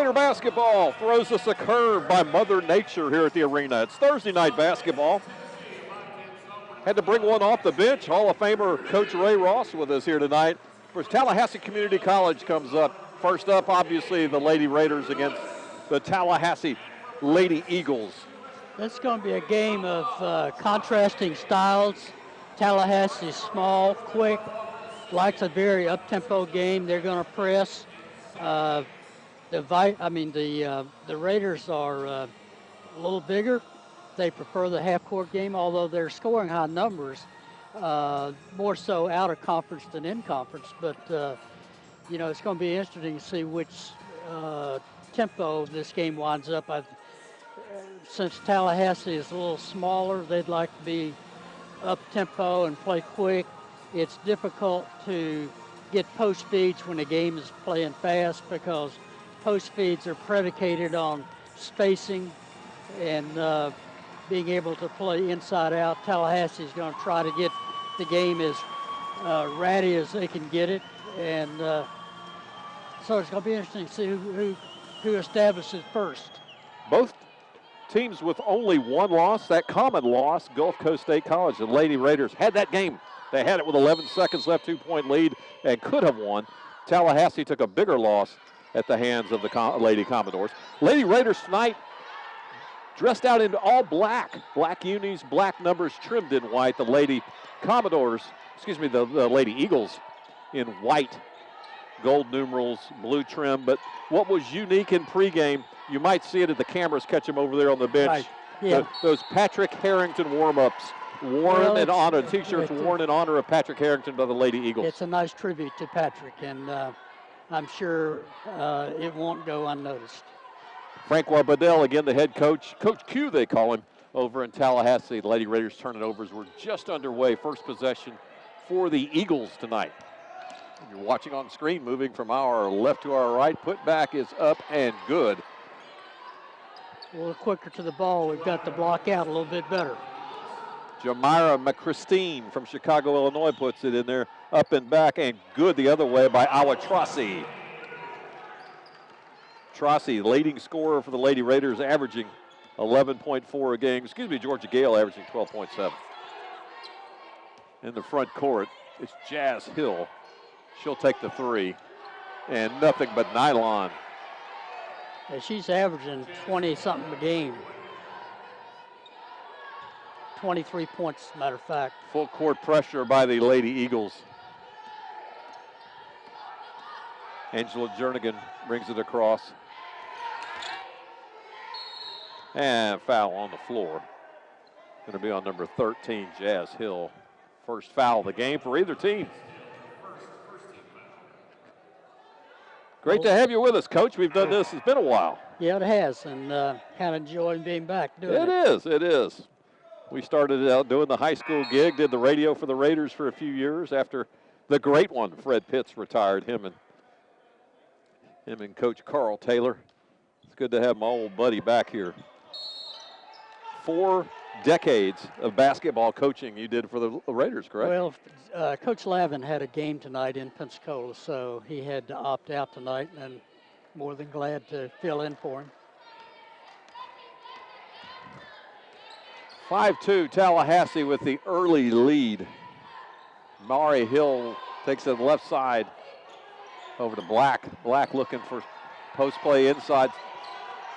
Raider basketball throws us a curve by Mother Nature here at the arena. It's Thursday night basketball. Had to bring one off the bench. Hall of Famer Coach Ray Ross with us here tonight. Of course, Tallahassee Community College comes up. First up, obviously, the Lady Raiders against the Tallahassee Lady Eagles. It's going to be a game of contrasting styles. Tallahassee's small, quick, likes a very up-tempo game. They're going to press. The Raiders are a little bigger. They prefer the half-court game, although they're scoring high numbers, more so out of conference than in conference. But, it's going to be interesting to see which tempo this game winds up. Since Tallahassee is a little smaller, they'd like to be up-tempo and play quick. It's difficult to get post feeds when the game is playing fast because post feeds are predicated on spacing and being able to play inside out. Tallahassee is going to try to get the game as ratty as they can get it, and so it's going to be interesting to see who establishes first. Both teams with only one loss, that common loss, Gulf Coast State College. The Lady Raiders had that game. They had it with 11 seconds left, 2-point lead, and could have won. Tallahassee took a bigger loss at the hands of the Lady Commodores. Lady Raiders tonight dressed out in all black. Black unis, black numbers trimmed in white. The Lady Commodores, the Lady Eagles in white, gold numerals, blue trim. But what was unique in pregame, you might see it at the cameras catch them over there on the bench. Right. Yeah. Those Patrick Harrington warm-ups. T-shirts worn in honor of Patrick Harrington by the Lady Eagles. It's a nice tribute to Patrick, and I'm sure it won't go unnoticed. Frank Warbadell, again, the head coach. Coach Q, they call him, over in Tallahassee. The Lady Raiders turn it over as we're just underway. First possession for the Eagles tonight. You're watching on screen, moving from our left to our right. Put back is up and good. A little quicker to the ball. We've got the block out a little bit better. Jamira McChristine from Chicago, Illinois puts it in there, up and back, and good the other way by Awa Trossi. Trossi, leading scorer for the Lady Raiders, averaging 11.4 a game. Georgia Gale averaging 12.7. In the front court, it's Jazz Hill. She'll take the three, and nothing but nylon. Yeah, she's averaging 20-something a game. 23 points, as a matter of fact. Full court pressure by the Lady Eagles. Angela Jernigan brings it across. And foul on the floor. Going to be on number 13, Jazz Hill. First foul of the game for either team. Great to have you with us, Coach. We've done this. It's been a while. Yeah, it has, and kind of enjoying being back doing it. It is. We started out doing the high school gig, did the radio for the Raiders for a few years after the great one, Fred Pitts, retired. Him and Coach Carl Taylor. It's good to have my old buddy back here. 4 decades of basketball coaching you did for the Raiders, correct? Well, Coach Lavin had a game tonight in Pensacola, so he had to opt out tonight, and more than glad to fill in for him. 5-2 Tallahassee with the early lead. Mari Hill takes it left side over to Black. Black looking for post play inside.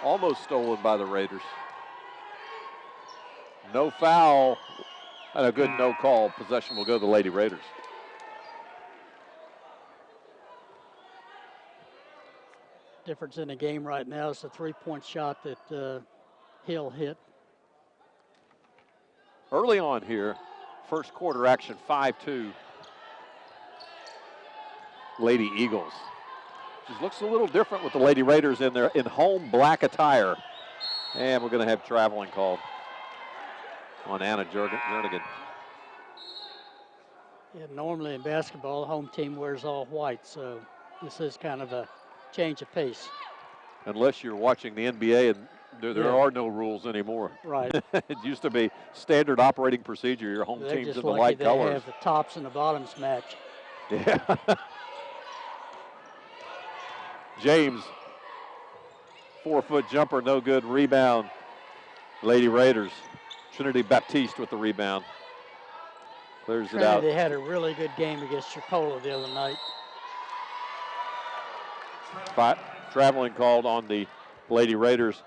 Almost stolen by the Raiders. No foul and a good no call. Possession will go to the Lady Raiders. Difference in the game right now is the three-point shot that Hill hit. Early on here, first quarter action, 5-2. Lady Eagles. Just looks a little different with the Lady Raiders in their home black attire. And we're going to have traveling called on Anna Jernigan. Yeah, normally in basketball, the home team wears all white, so this is kind of a change of pace. Unless you're watching the NBA and there are no rules anymore. Right. It used to be standard operating procedure. Your home team's in the light colors. They have the tops and the bottoms match. Yeah. James 4-foot jumper, no good. Rebound, Lady Raiders. Trinity Baptiste with the rebound. Clears it out. They had a really good game against Chipola the other night. Traveling called on the Lady Raiders.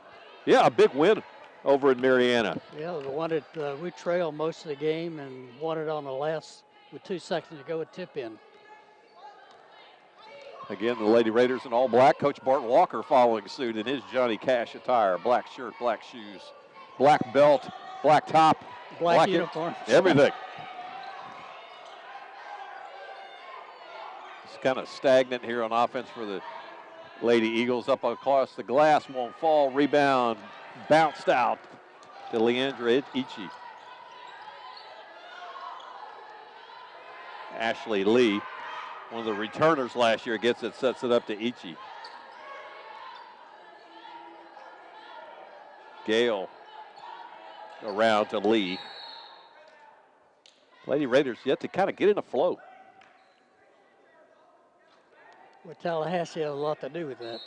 Yeah, a big win over in Mariana. Yeah, the one that we trailed most of the game and won it on the last with 2 seconds to go at tip in. Again, the Lady Raiders in all black. Coach Bart Walker following suit in his Johnny Cash attire. Black shirt, black shoes, black belt, black top, black uniform. Everything. It's kind of stagnant here on offense for the Lady Eagles. Up across the glass, won't fall. Rebound, bounced out to Leandra Ichi. Ashley Lee, one of the returners last year, gets it, sets it up to Ichi. Gale around to Lee. Lady Raiders yet to kind of get in a flow. Well, Tallahassee has a lot to do with that.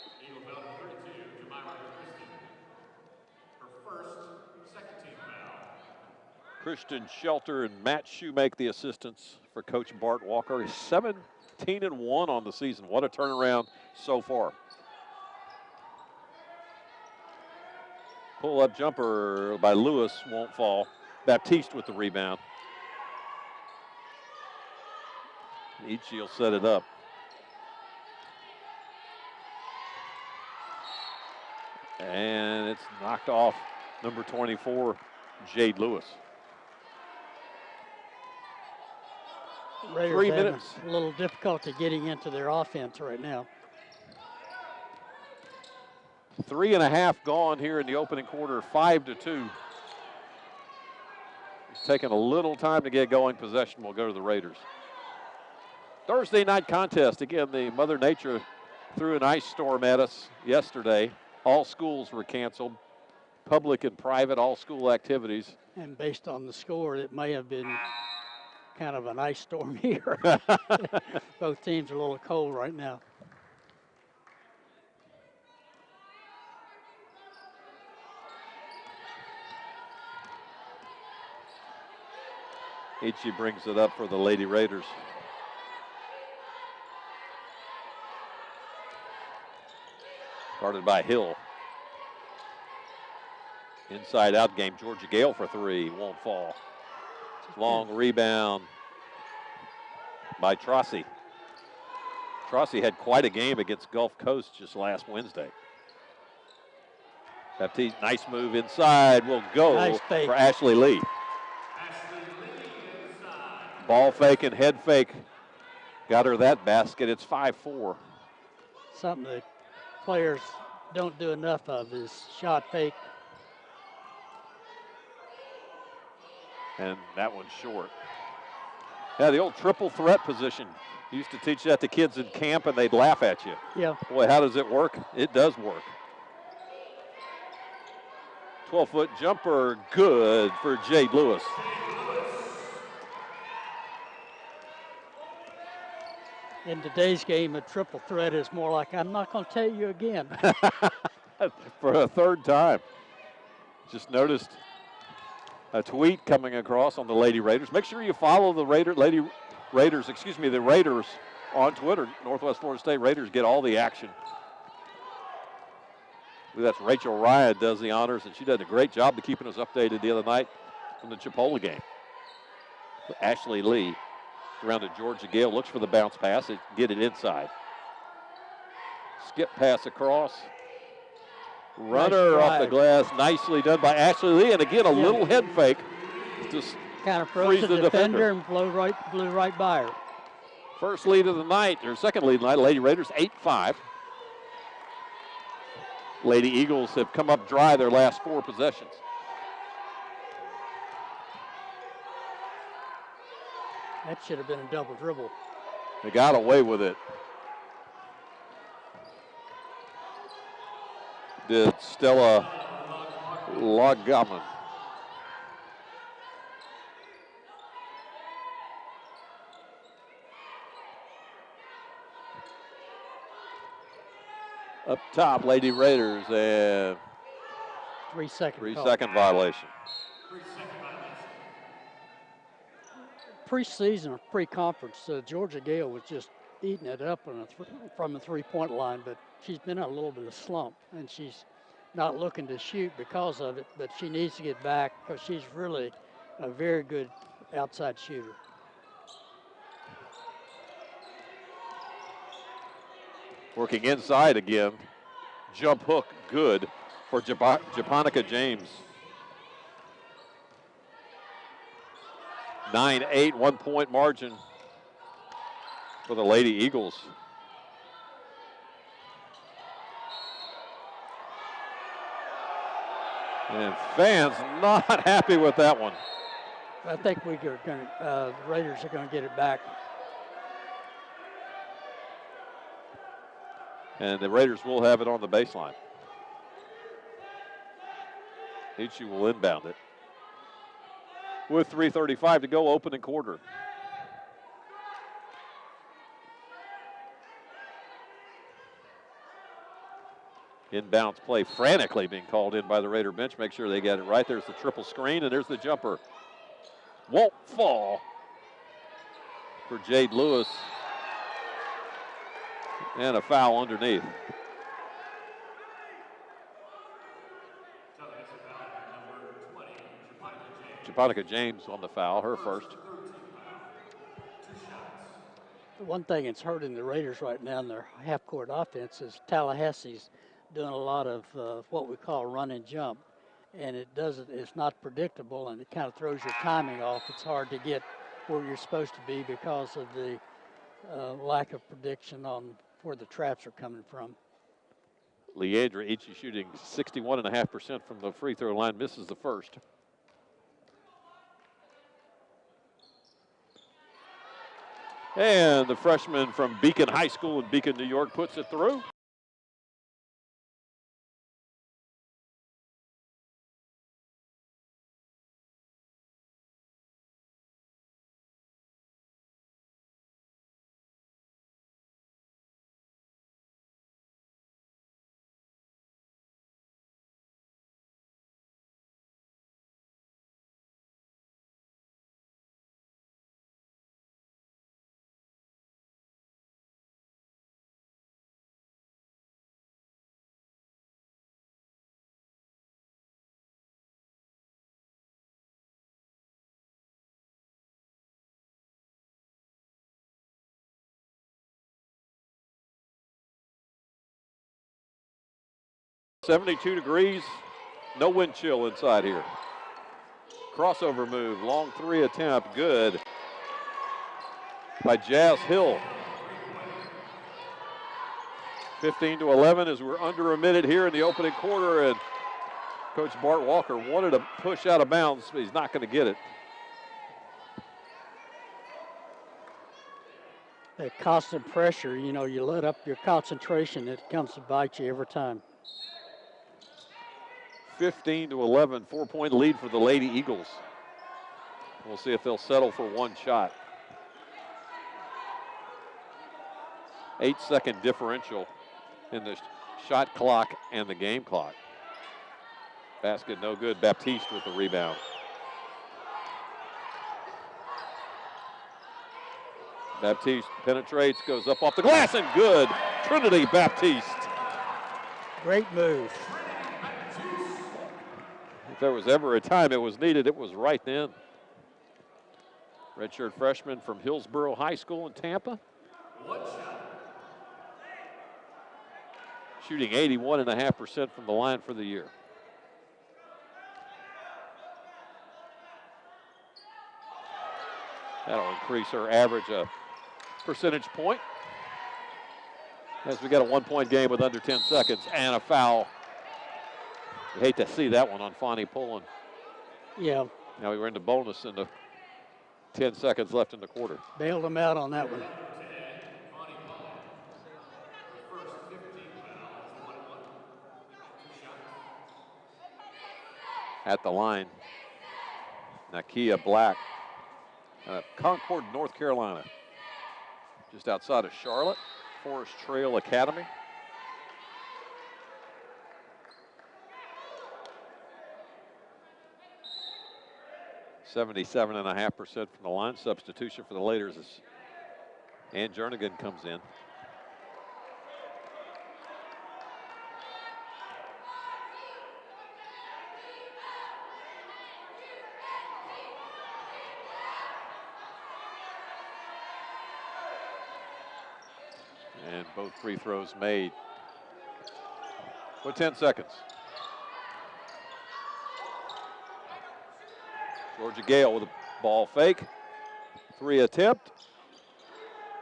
Christian Shelter and Matt Shoemake, the assistants for Coach Bart Walker. 17-1 on the season. What a turnaround so far. Pull-up jumper by Lewis won't fall. Baptiste with the rebound. Ichi will set it up. And it's knocked off number 24, Jade Lewis. Raiders 3 minutes. A little difficulty getting into their offense right now. 3.5 gone here in the opening quarter, 5-2. It's taking a little time to get going. Possession will go to the Raiders. Thursday night contest. Again, the Mother Nature threw an ice storm at us yesterday. All schools were canceled. Public and private, all school activities. And based on the score, it may have been kind of an ice storm here. Both teams are a little cold right now. Ichi brings it up for the Lady Raiders. Guarded by Hill. Inside out game. Georgia Gale for 3. Won't fall. Long rebound by Trossi. Trossi had quite a game against Gulf Coast just last Wednesday. Baptiste, nice move inside. Will go nice for Ashley Lee. Ball fake and head fake. Got her that basket. It's 5-4. Something that players don't do enough of is shot fake. And that one's short. Yeah, the old triple threat position. Used to teach that to kids in camp and they'd laugh at you. Yeah. Boy, how does it work? It does work. 12-foot jumper, good for Jade Lewis. In today's game, a triple threat is more like, I'm not going to tell you again. For a third time. Just noticed a tweet coming across on the Lady Raiders. Make sure you follow the Raiders on Twitter. Northwest Florida State Raiders get all the action. That's Rachel Ryan does the honors, and she did a great job of keeping us updated the other night from the Chipola game. Ashley Lee around to Georgia Gale, looks for the bounce pass, get it inside. Skip pass across. Runner off the glass, nicely done by Ashley Lee, and again a little head fake. Just kind of froze the defender and blew right by her. First lead of the night, or second lead of the night, Lady Raiders 8-5. Lady Eagles have come up dry their last 4 possessions. That should have been a double dribble. They got away with it. Did Stella Lagaman. Up top, Lady Raiders, and 3-second violation. Preseason or pre-conference, Georgia Gale was just eating it up from the three-point line, but she's been in a little bit of slump, and she's not looking to shoot because of it, but she needs to get back because she's really a very good outside shooter. Working inside again. Jump hook good for Japonica James. 9-8, 1-point margin for the Lady Eagles. And fans not happy with that one. I think the Raiders are going to get it back. And the Raiders will have it on the baseline. Ichi will inbound it. With 3:35 to go, opening quarter. Inbounds play frantically being called in by the Raider bench. Make sure they get it right. There's the triple screen, and there's the jumper. Won't fall for Jade Lewis. And a foul underneath. Japonica James on the foul, her first. The one thing that's hurting the Raiders right now in their half-court offense is Tallahassee's doing a lot of what we call run and jump, and it's not predictable, and it kind of throws your timing off. It's hard to get where you're supposed to be because of the lack of prediction on where the traps are coming from. Leandra Ichi shooting 61.5% from the free throw line, misses the first. And the freshman from Beacon High School in Beacon, New York, puts it through. .72 degrees, no wind chill inside here. Crossover move, long three attempt, good by Jazz Hill. 15-11 as we're under a minute here in the opening quarter, and Coach Bart Walker wanted to push out of bounds, but he's not going to get it. That constant pressure, you let up your concentration, it comes to bite you every time. 15-11, 4-point lead for the Lady Eagles. We'll see if they'll settle for one shot. 8-second differential in the shot clock and the game clock. Basket no good. Baptiste with the rebound. Baptiste penetrates, goes up off the glass, and good. Trinity Baptiste. Great move. If there was ever a time it was needed, it was right then. Redshirt freshman from Hillsborough High School in Tampa. Shooting 81.5% from the line for the year. That'll increase her average a percentage point. As we got a 1-point game with under 10 seconds and a foul. You hate to see that one on Fonnie Pullen. Yeah. Now we were into bonus in the 10 seconds left in the quarter. Bailed him out on that one. At the line, Nakia Black, Concord, North Carolina, just outside of Charlotte, Forest Trail Academy. 77.5% from the line. Substitution for the Laters as Ann Jernigan comes in. And both free throws made. With 10 seconds. Georgia Gale with a ball fake. 3 attempt.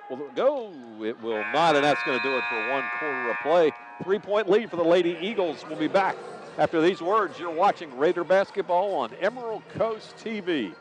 Will it go? It will not, and that's going to do it for 1 quarter of play. 3-point lead for the Lady Eagles. We'll be back after these words. You're watching Raider basketball on Emerald Coast TV.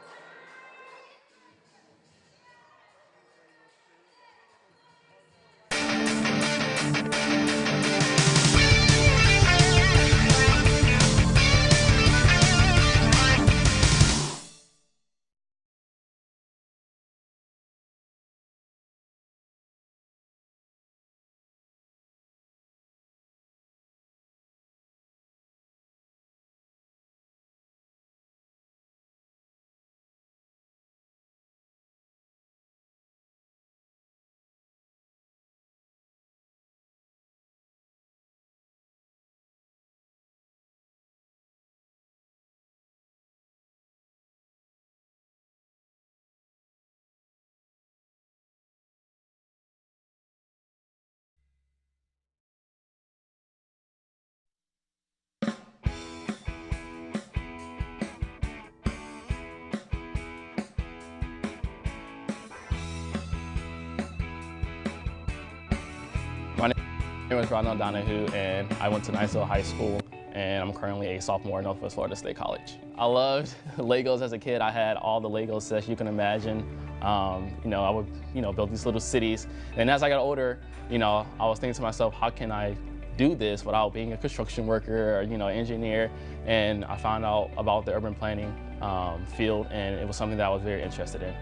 My name is Ronald Donahue, and I went to Niceville High School, and I'm currently a sophomore at Northwest Florida State College. I loved Legos as a kid. I had all the Legos sets you can imagine. I would, build these little cities. And as I got older, I was thinking to myself, how can I do this without being a construction worker or, engineer? And I found out about the urban planning field, and it was something that I was very interested in.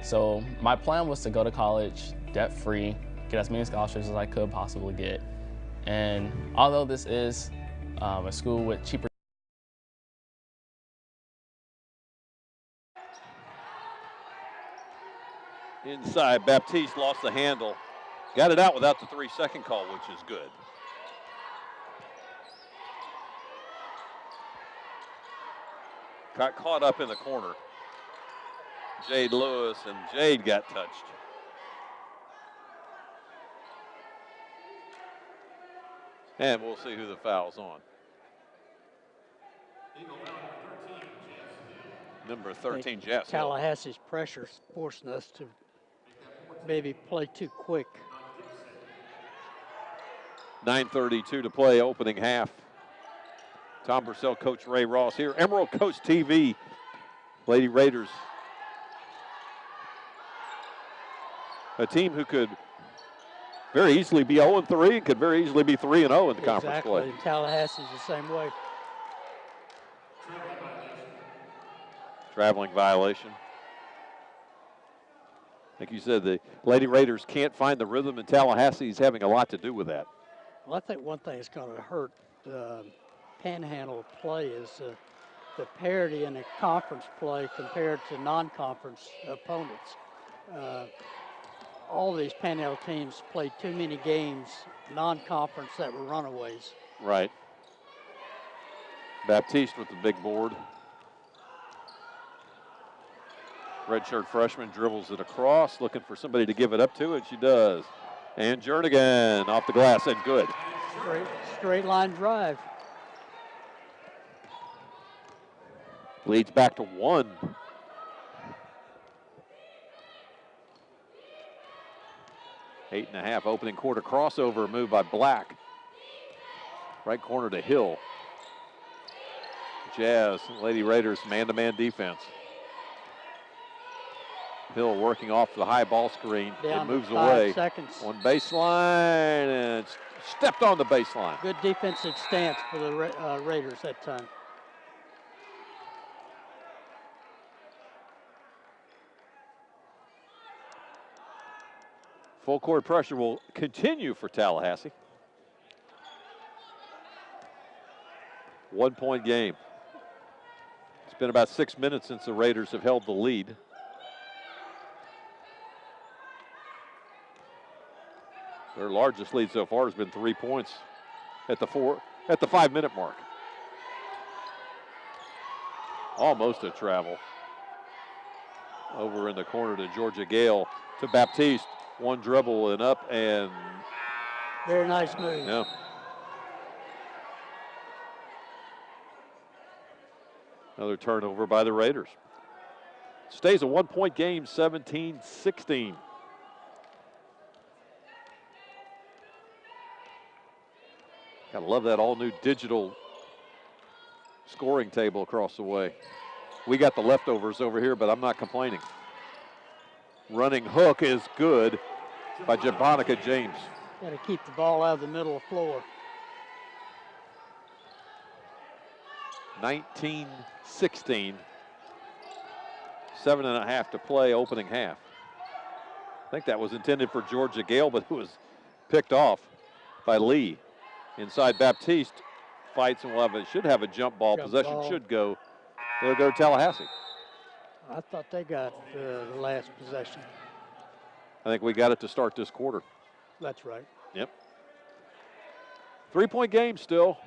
So my plan was to go to college debt-free, get as many scholarships as I could possibly get. And although this is a school with cheaper inside, Baptiste lost the handle. Got it out without the 3-second call, which is good. Got caught up in the corner. Jade Lewis, and Jade got touched. And we'll see who the foul's on. Number 13, Jess. Tallahassee's pressure forcing us to maybe play too quick. 9:32 to play, opening half. Tom Purcell, Coach Ray Ross here. Emerald Coast TV. Lady Raiders. A team who could very easily be 0-3 and could very easily be 3-0 in the conference play. Exactly, Tallahassee's the same way. Traveling violation. Like you said, the Lady Raiders can't find the rhythm, and Tallahassee's having a lot to do with that. Well, I think one thing that's going to hurt Panhandle play is the parity in the conference play compared to non-conference opponents. All these Panhandle teams played too many games non-conference that were runaways. Right. Baptiste with the big board. Redshirt freshman dribbles it across, looking for somebody to give it up to, and she does. And Jernigan off the glass, and good. Straight line drive. Leads back to 1. Eight and a half, opening quarter crossover move by Black. Right corner to Hill. Jazz, Lady Raiders, man-to-man defense. Hill working off the high ball screen. Down it moves 5 away. seconds. On baseline, and stepped on the baseline. Good defensive stance for the Raiders that time. Full court pressure will continue for Tallahassee. 1-point game. As It's been about 6 minutes since the Raiders have held the lead. Their largest lead so far has been 3 points at the 5-minute mark. Almost a travel. Over in the corner to Georgia Gale, to Baptiste. One dribble and up, and very nice move. Yeah. Another turnover by the Raiders. Stays a 1-point game, 17-16. Gotta love that all-new digital scoring table across the way. We got the leftovers over here, but I'm not complaining. Running hook is good by Japonica James. Got to keep the ball out of the middle of the floor. 19-16. 7.5 to play, opening half. I think that was intended for Georgia Gale, but it was picked off by Lee. Inside Baptiste fights and should have a jump ball. Possession should go. They'll go Tallahassee. I thought they got the last possession. I think we got it to start this quarter. That's right. Yep. 3-point game still.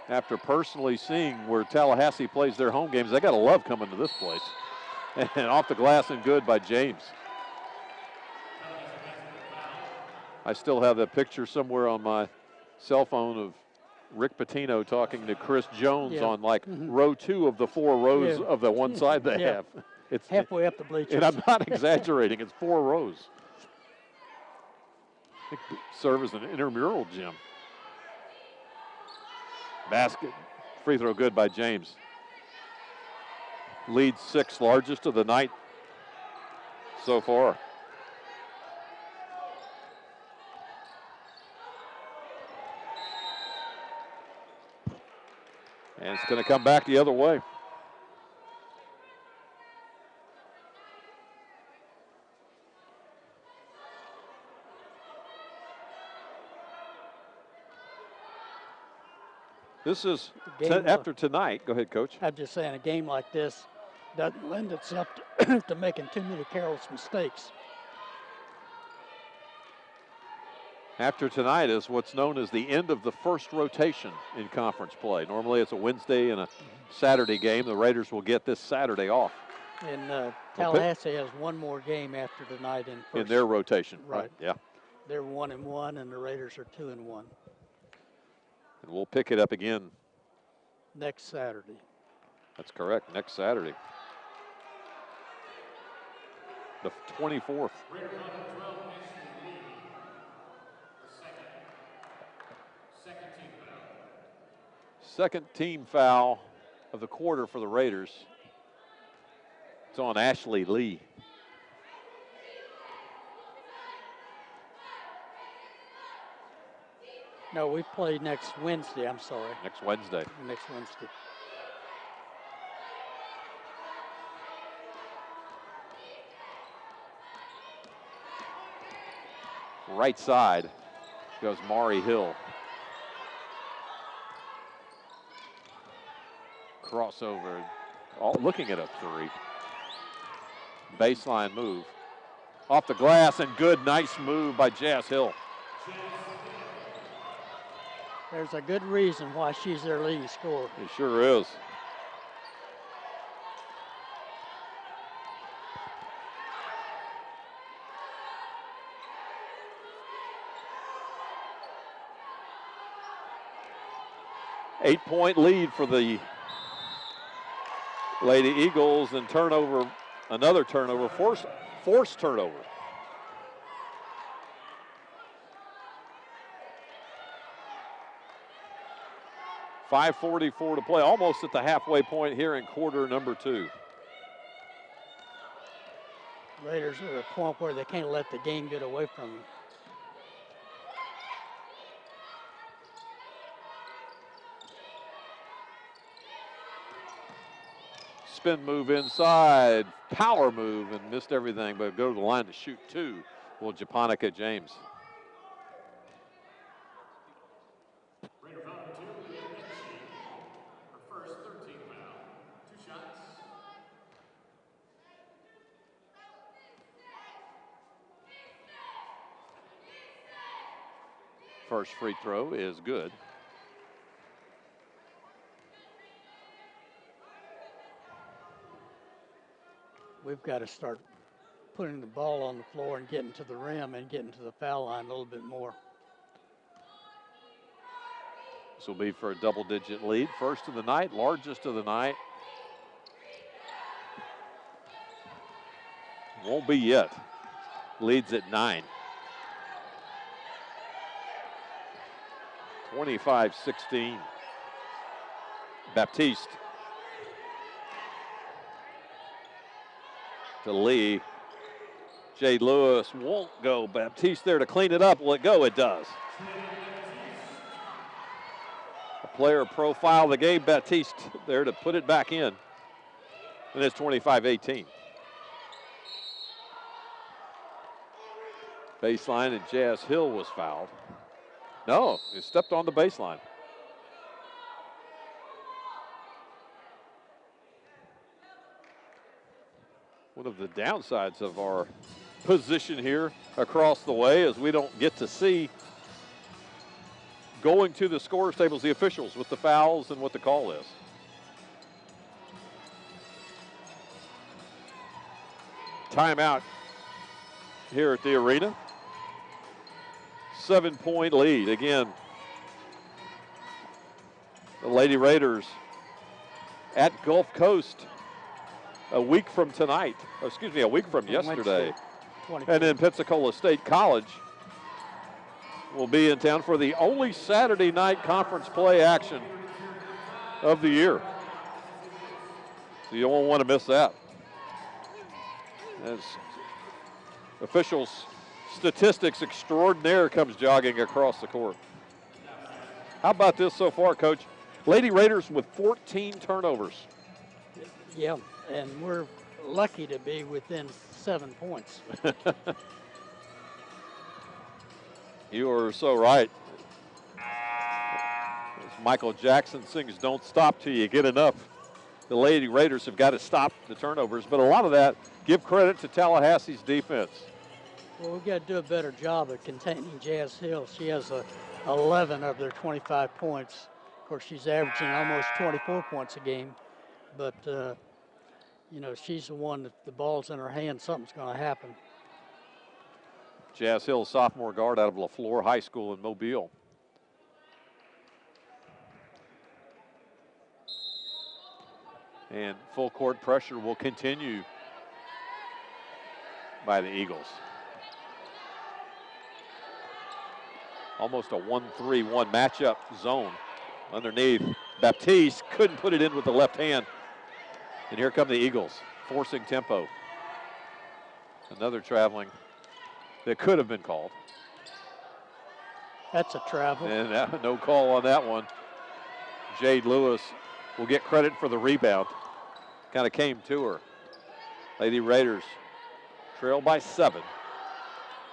After personally seeing where Tallahassee plays their home games, they got to love coming to this place. And off the glass and good by James. I still have that picture somewhere on my cell phone of Rick Pitino talking to Chris Jones on row 2 of the 4 rows of the one side they have. It's halfway up the bleachers. And I'm not exaggerating, it's 4 rows. I think serve as an intramural gym. Basket, free throw good by James. Leads 6th largest of the night so far. And it's going to come back the other way. This is after tonight. Go ahead, Coach. I'm just saying, a game like this doesn't lend itself to making too many careless mistakes. After tonight is what's known as the end of the first rotation in conference play. Normally it's a Wednesday and a Saturday game. The Raiders will get this Saturday off. And Tallahassee has one more game after tonight in their rotation. Right. Yeah. They're 1-1, and the Raiders are 2-1. And we'll pick it up again next Saturday. That's correct. Next Saturday, the 24th. Second team foul of the quarter for the Raiders. It's on Ashley Lee. No, we play next Wednesday. I'm sorry. Next Wednesday. Next Wednesday. Right side goes Maury Hill. Crossover, looking at a 3. Baseline move. Off the glass and good, nice move by Jazz Hill. There's a good reason why she's their leading scorer. It sure is. Eight-point lead for the Lady Eagles, and turnover, another turnover, forced turnover. .544 to play, almost at the halfway point here in quarter number 2. Raiders are at a point where they can't let the game get away from them. spin move inside, power move, and missed everything, but go to the line to shoot two. Will Japonica James. First free throw is good. We've got to start putting the ball on the floor and getting to the rim and getting to the foul line a little bit more. This will be for a double-digit lead. First of the night, largest of the night. Won't be yet. Leads at 9. 25-16. Baptiste to Lee. Jay Lewis won't go. Baptiste there to clean it up. Will it go? It does. A player profile of the game. Baptiste there to put it back in. And it's 25-18. Baseline, and Jazz Hill was fouled. No, he stepped on the baseline. One of the downsides of our position here across the way is we don't get to see going to the scorer's tables the officials with the fouls and what the call is. Timeout here at the arena. 7-point lead. Again, the Lady Raiders at Gulf Coast a week from tonight. Oh, excuse me, a week from yesterday. And then Pensacola State College will be in town for the only Saturday night conference play action of the year. So you don't want to miss that. As officials' statistics extraordinaire comes jogging across the court. How about this so far, Coach? Lady Raiders with 14 turnovers. Yeah, and we're lucky to be within 7 points. You are so right. As Michael Jackson sings, "Don't stop till you get enough." The Lady Raiders have got to stop the turnovers, but a lot of that, give credit to Tallahassee's defense. Well, we've got to do a better job of containing Jazz Hill. She has 11 of their 25 points. Of course, she's averaging almost 24 points a game. But, you know, she's the one that the ball's in her hand, something's going to happen. Jazz Hill, sophomore guard out of LaFleur High School in Mobile. And full court pressure will continue by the Eagles. Almost a 1-3-1 matchup zone underneath. Baptiste couldn't put it in with the left hand. And here come the Eagles, forcing tempo. Another traveling that could have been called. That's a travel. And no call on that one. Jade Lewis will get credit for the rebound. Kind of came to her. Lady Raiders trail by 7.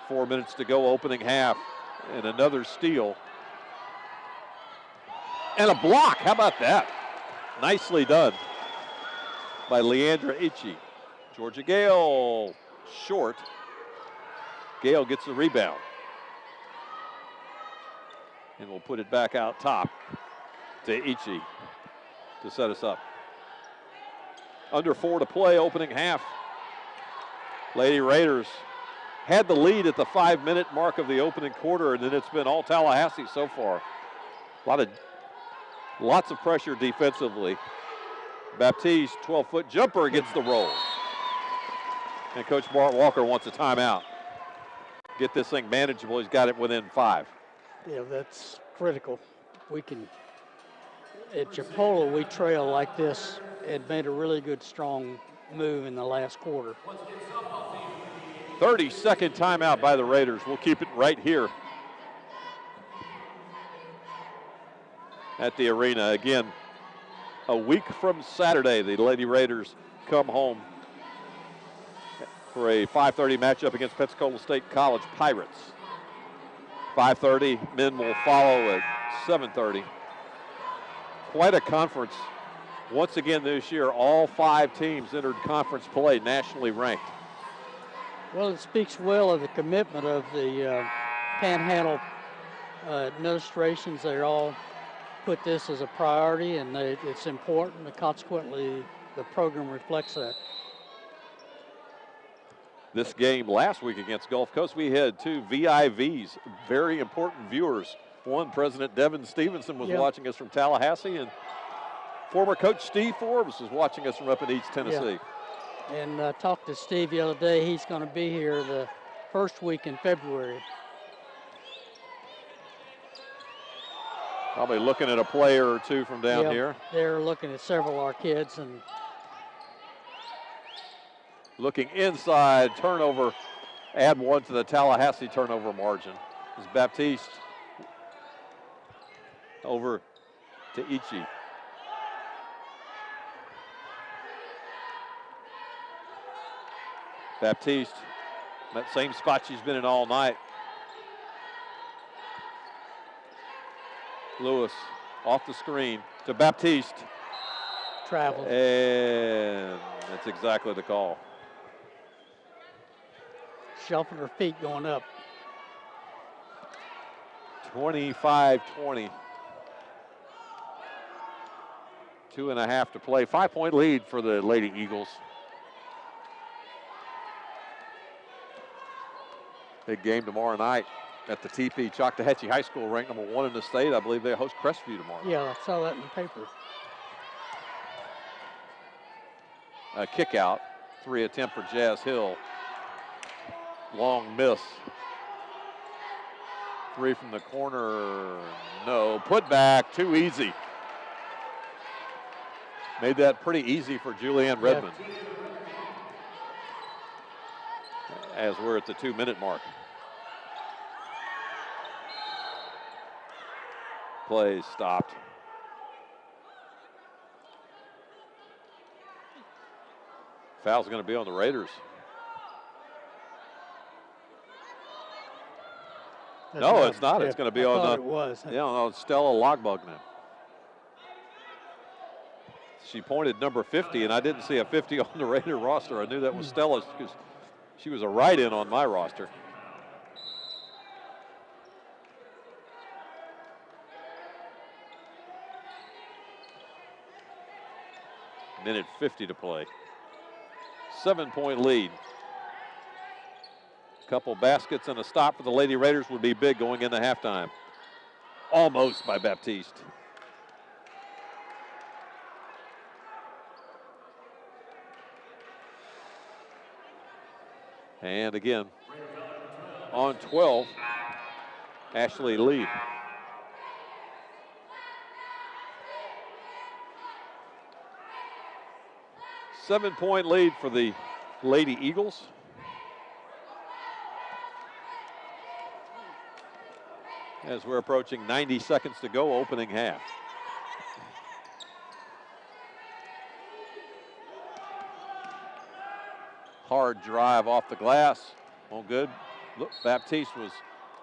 4 minutes to go, opening half. And another steal. And a block. How about that? Nicely done by Leandra Ichi. Georgia Gale short. Gale gets the rebound. And we'll put it back out top to Ichi to set us up. Under 4 to play, opening half. Lady Raiders had the lead at the 5-minute mark of the opening quarter, and then it's been all Tallahassee so far. Lots of pressure defensively. Baptiste, 12-foot jumper gets the roll. And Coach Bart Walker wants a timeout. Get this thing manageable. He's got it within 5. Yeah, that's critical. We can, at Chipola, we trail like this and made a really good, strong move in the last quarter. 30-second timeout by the Raiders. We'll keep it right here at the arena. Again, a week from Saturday, the Lady Raiders come home for a 5:30 matchup against Pensacola State College Pirates. 5:30, men will follow at 7:30. Quite a conference. Once again this year, all 5 teams entered conference play, nationally ranked. Well, it speaks well of the commitment of the Panhandle administrations. They all put this as a priority, and it's important, and consequently the program reflects that. This game last week against Gulf Coast, we had 2 VIVs, very important viewers. One, President Devin Stevenson was watching us from Tallahassee, and former coach Steve Forbes was watching us from up in East Tennessee. Yeah. And talked to Steve the other day. He's going to be here the first week in February. Probably looking at a player or 2 from down here. They're looking at several of our kids. And looking inside, turnover, add 1 to the Tallahassee turnover margin. Is Baptiste over to Ichi. Baptiste, that same spot she's been in all night. Lewis off the screen to Baptiste. Travel. And that's exactly the call. Shelfing her feet going up. 25-20. 2.5 to play. 5-point lead for the Lady Eagles. Big game tomorrow night at the TP. Choctawhatchee High School ranked number 1 in the state. I believe they host Crestview tomorrow. Yeah, I saw that in the paper. A kick out. 3 attempt for Jazz Hill. Long miss. 3 from the corner. No. Put back. Too easy. Made that pretty easy for Julianne Redmond. As we're at the 2-minute mark. Play stopped. Foul's going to be on the Raiders. No, it's not. It's going to be on the. It was. Yeah, on Stella Logbog now. She pointed number 50, and I didn't see a 50 on the Raider roster. I knew that was Stella's because she was a write-in on my roster. Minute 50 to play. 7-point lead. Couple baskets and a stop for the Lady Raiders would be big going into halftime. Almost by Baptiste. And again, on 12, Ashley Lee. Seven-point lead for the Lady Eagles. As we're approaching 90 seconds to go, opening half. Hard drive off the glass. Oh, good. Look, Baptiste was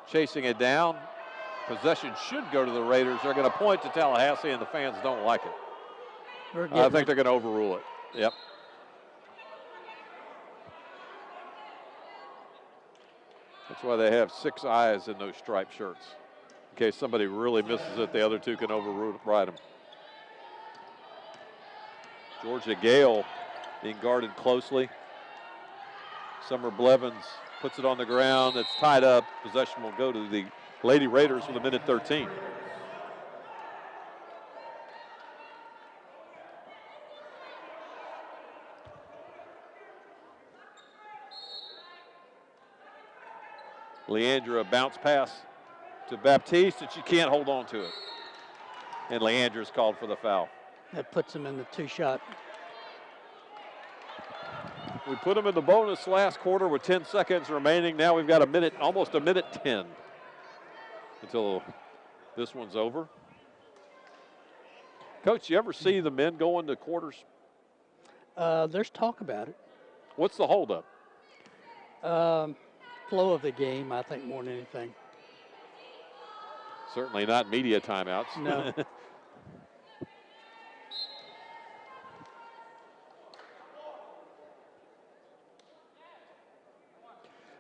chasing it down. Possession should go to the Raiders. They're going to point to Tallahassee, and the fans don't like it. I think they're going to overrule it. Yep. That's why they have 6 eyes in those striped shirts. In case somebody really misses it, the other 2 can override them. Georgia Gale being guarded closely. Summer Blevins puts it on the ground. It's tied up. Possession will go to the Lady Raiders with a minute 13. Leandra bounce pass to Baptiste, and she can't hold on to it. And Leandra's called for the foul. That puts him in the 2-shot. We put them in the bonus last quarter with 10 seconds remaining. Now we've got a minute, almost a minute 10 until this one's over. Coach, you ever see the men go into quarters? There's talk about it. What's the holdup? Flow of the game, I think, more than anything. Certainly not media timeouts. No.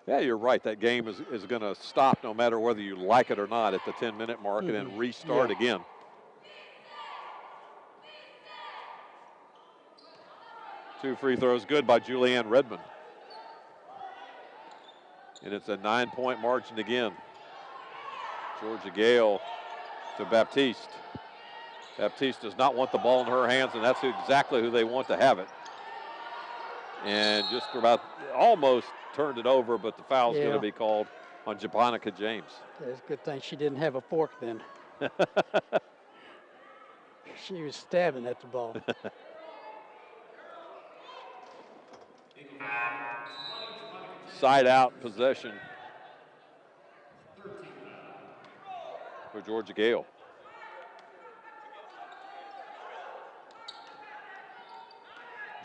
Yeah, you're right. That game is going to stop no matter whether you like it or not at the 10-minute mark and then restart again. Two free throws good by Julianne Redmond. And it's a 9-point margin again. Georgia Gale to Baptiste. Baptiste does not want the ball in her hands, and that's exactly who they want to have it. And just about almost turned it over, but the foul's going to be called on Japonica James. It's a good thing she didn't have a fork then. She was stabbing at the ball. Side out possession for Georgia Gale.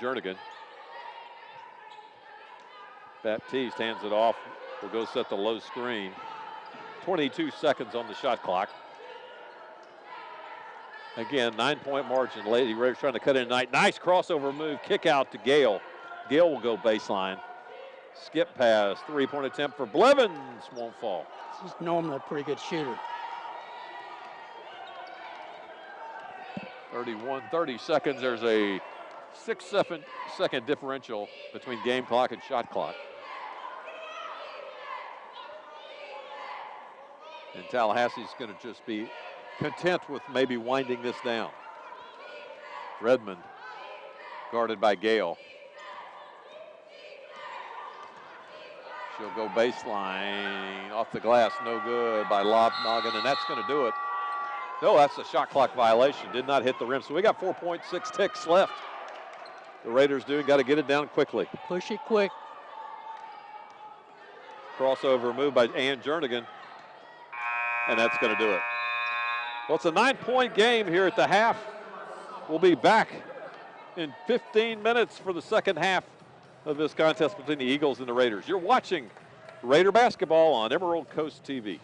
Jernigan. Baptiste hands it off. Will go set the low screen. 22 seconds on the shot clock. Again, 9-point margin. Lady Raiders trying to cut in tonight. Nice crossover move. Kick out to Gale. Gale will go baseline. Skip pass. 3-point attempt for Blevins. Won't fall. She's normally a pretty good shooter. 30 seconds. There's a 6-second differential between game clock and shot clock. And Tallahassee's going to just be content with maybe winding this down. Redmond guarded by Gale. She'll go baseline, off the glass, no good by Lobnoggin, and that's going to do it. No, that's a shot clock violation. Did not hit the rim. So we got 4.6 ticks left. The Raiders got to get it down quickly. Push it quick. Crossover move by Ann Jernigan, and that's going to do it. Well, it's a 9-point game here at the half. We'll be back in 15 minutes for the second half of this contest between the Eagles and the Raiders. You're watching Raider basketball on Emerald Coast TV.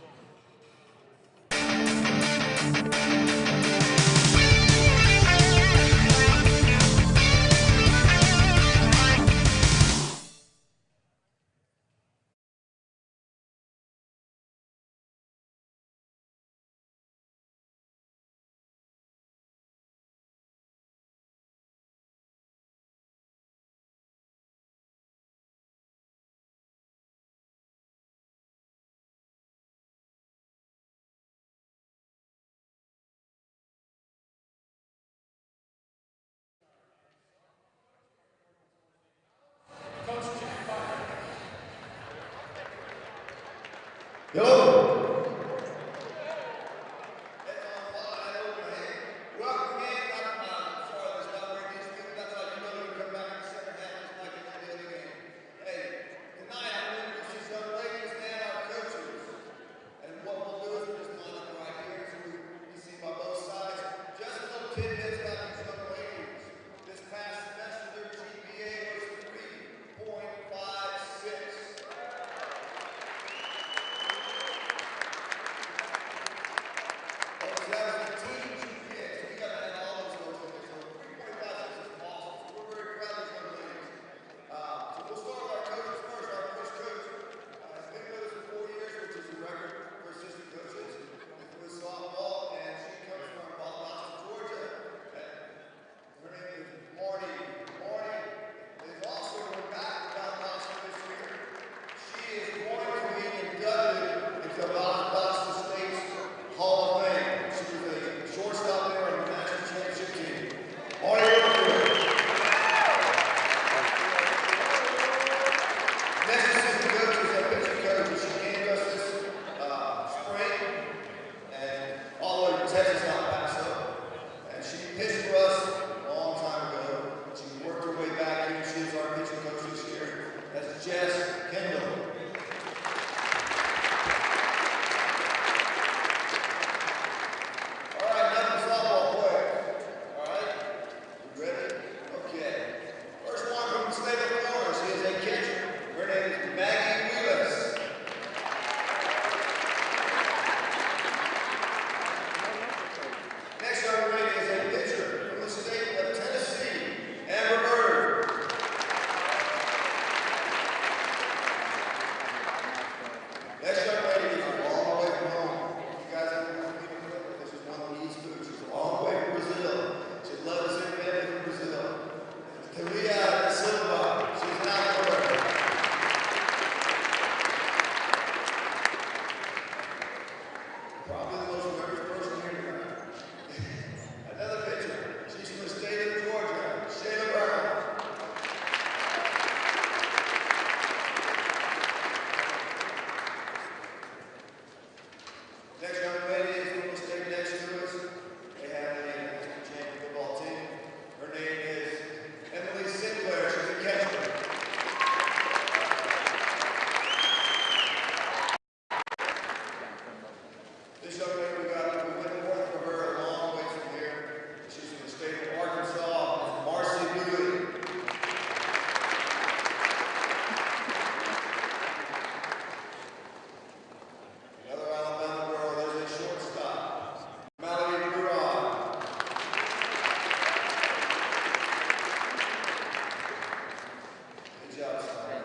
Good job, son.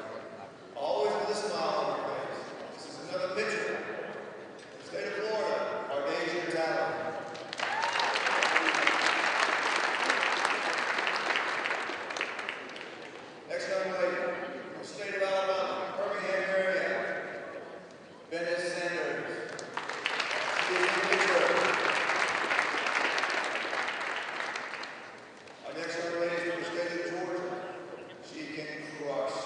Always with a smile on your face. This is another picture. The state of Florida, our Asian talent. Next young lady, from the state of Alabama, Birmingham area, Venice Sanders. Our next young lady is from the state of Georgia. She can crush.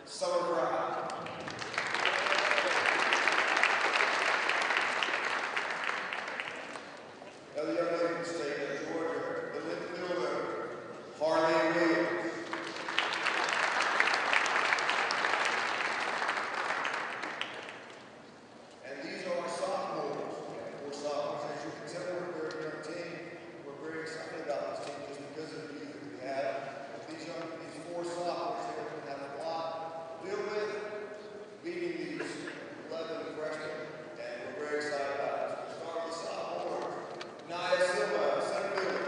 Summer Brown. Another young lady from the state of Georgia, the midfielder, Harley Williams. And these are our sophomores. We're sophomores. As you can tell, we're a very young team. We're very excited about this team just because of the youth that we have. These four sophomores, they're going to have a lot to deal with, beating these 11 freshmen. And we're very excited about it. So we'll start with the sophomores. Naya Silva, center fielder.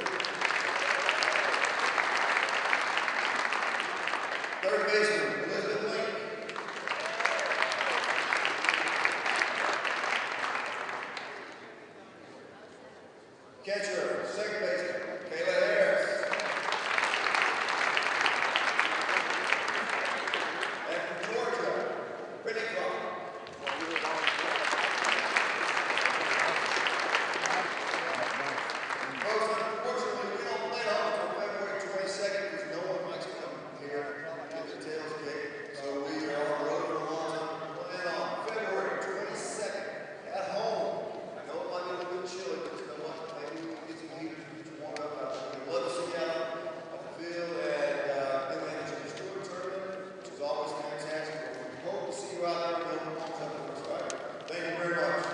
Third baseman, Elizabeth Link. Catcher, second baseman, Kayla Harris. And from Georgia, Brittany Crawford. Folks, unfortunately, we don't play home until February 22nd because no one likes to come here and get their tails kicked. So we are on the road for a long time. Playing on February 22nd at home. I know it might be a little bit chilly, but you know what? Maybe we can get some heaters and get you warmed up out there. We'd love to see you out on the field and in the Energy Stewart tournament, which is always fantastic. We hope to see you out there and build homes up for us, right? Thank you very much.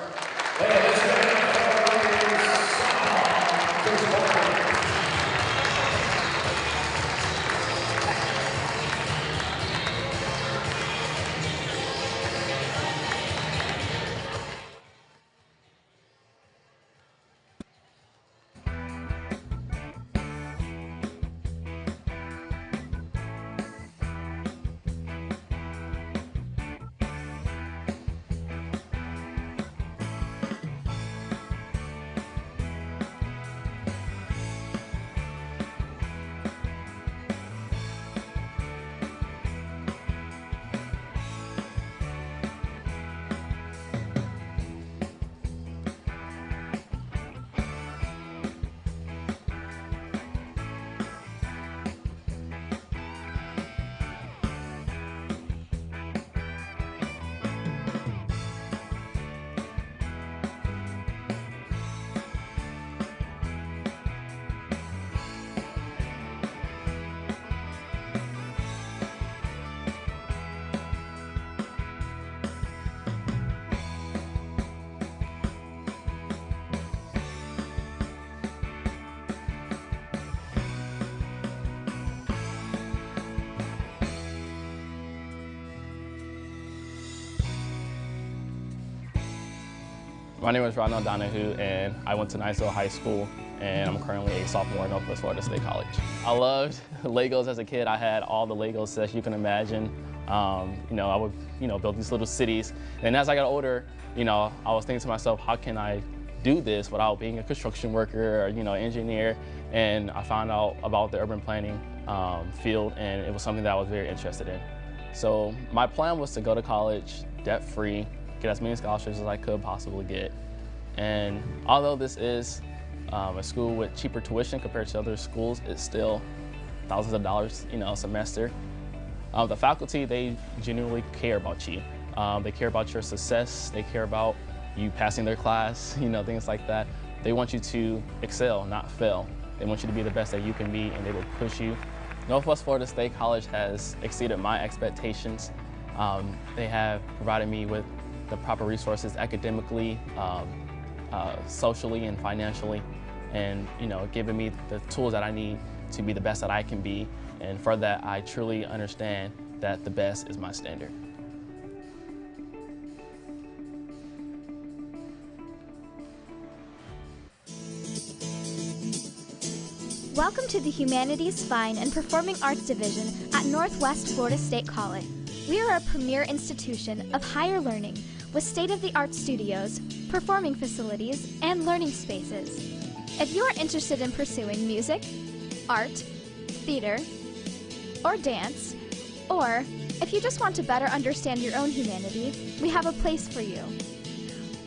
My name is Ronald Donahue, and I went to Niceville High School, and I'm currently a sophomore at Northwest Florida State College. I loved Legos as a kid. I had all the Legos sets you can imagine. I would, build these little cities. And as I got older, I was thinking to myself, how can I do this without being a construction worker or, engineer? And I found out about the urban planning field, and it was something that I was very interested in. So my plan was to go to college debt-free, get as many scholarships as I could possibly get. And although this is a school with cheaper tuition compared to other schools, it's still thousands of dollars, a semester. The faculty, they genuinely care about you. They care about your success. They care about you passing their class, things like that. They want you to excel, not fail. They want you to be the best that you can be, and they will push you. Northwest Florida State College has exceeded my expectations. They have provided me with the proper resources academically, socially, and financially, and giving me the tools that I need to be the best that I can be. And for that, I truly understand that the best is my standard. Welcome to the Humanities, Fine, and Performing Arts Division at Northwest Florida State College. We are a premier institution of higher learning with state-of-the-art studios, performing facilities, and learning spaces. If you are interested in pursuing music, art, theater, or dance, or if you just want to better understand your own humanity, we have a place for you.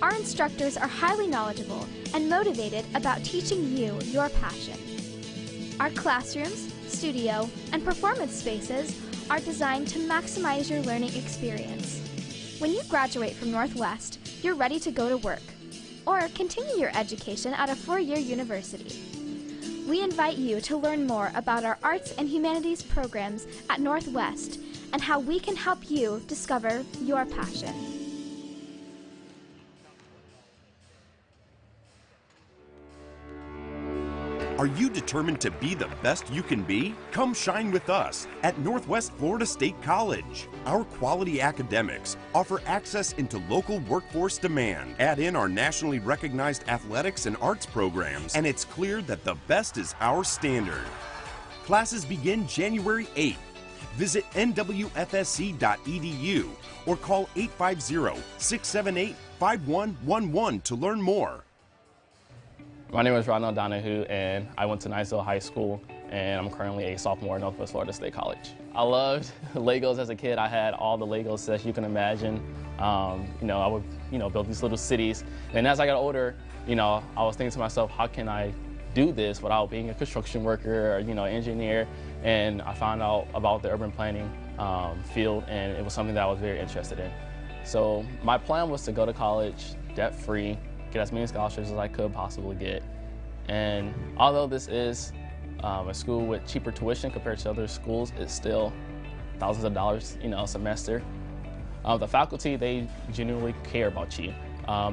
Our instructors are highly knowledgeable and motivated about teaching you your passion. Our classrooms, studio, and performance spaces are designed to maximize your learning experience. When you graduate from Northwest, you're ready to go to work or continue your education at a four-year university. We invite you to learn more about our arts and humanities programs at Northwest and how we can help you discover your passion. Are you determined to be the best you can be? Come shine with us at Northwest Florida State College. Our quality academics offer access into local workforce demand. Add in our nationally recognized athletics and arts programs, and it's clear that the best is our standard. Classes begin January 8th. Visit NWFSC.edu or call 850-678-5111 to learn more. My name is Ronald Donahue, and I went to Niceville High School, and I'm currently a sophomore at Northwest Florida State College. I loved Legos as a kid. I had all the Legos sets you can imagine. I would, build these little cities. And as I got older, I was thinking to myself, how can I do this without being a construction worker or, engineer? And I found out about the urban planning field, and it was something that I was very interested in. So my plan was to go to college debt-free, get as many scholarships as I could possibly get. And although this is a school with cheaper tuition compared to other schools, it's still thousands of dollars, a semester. The faculty, they genuinely care about you.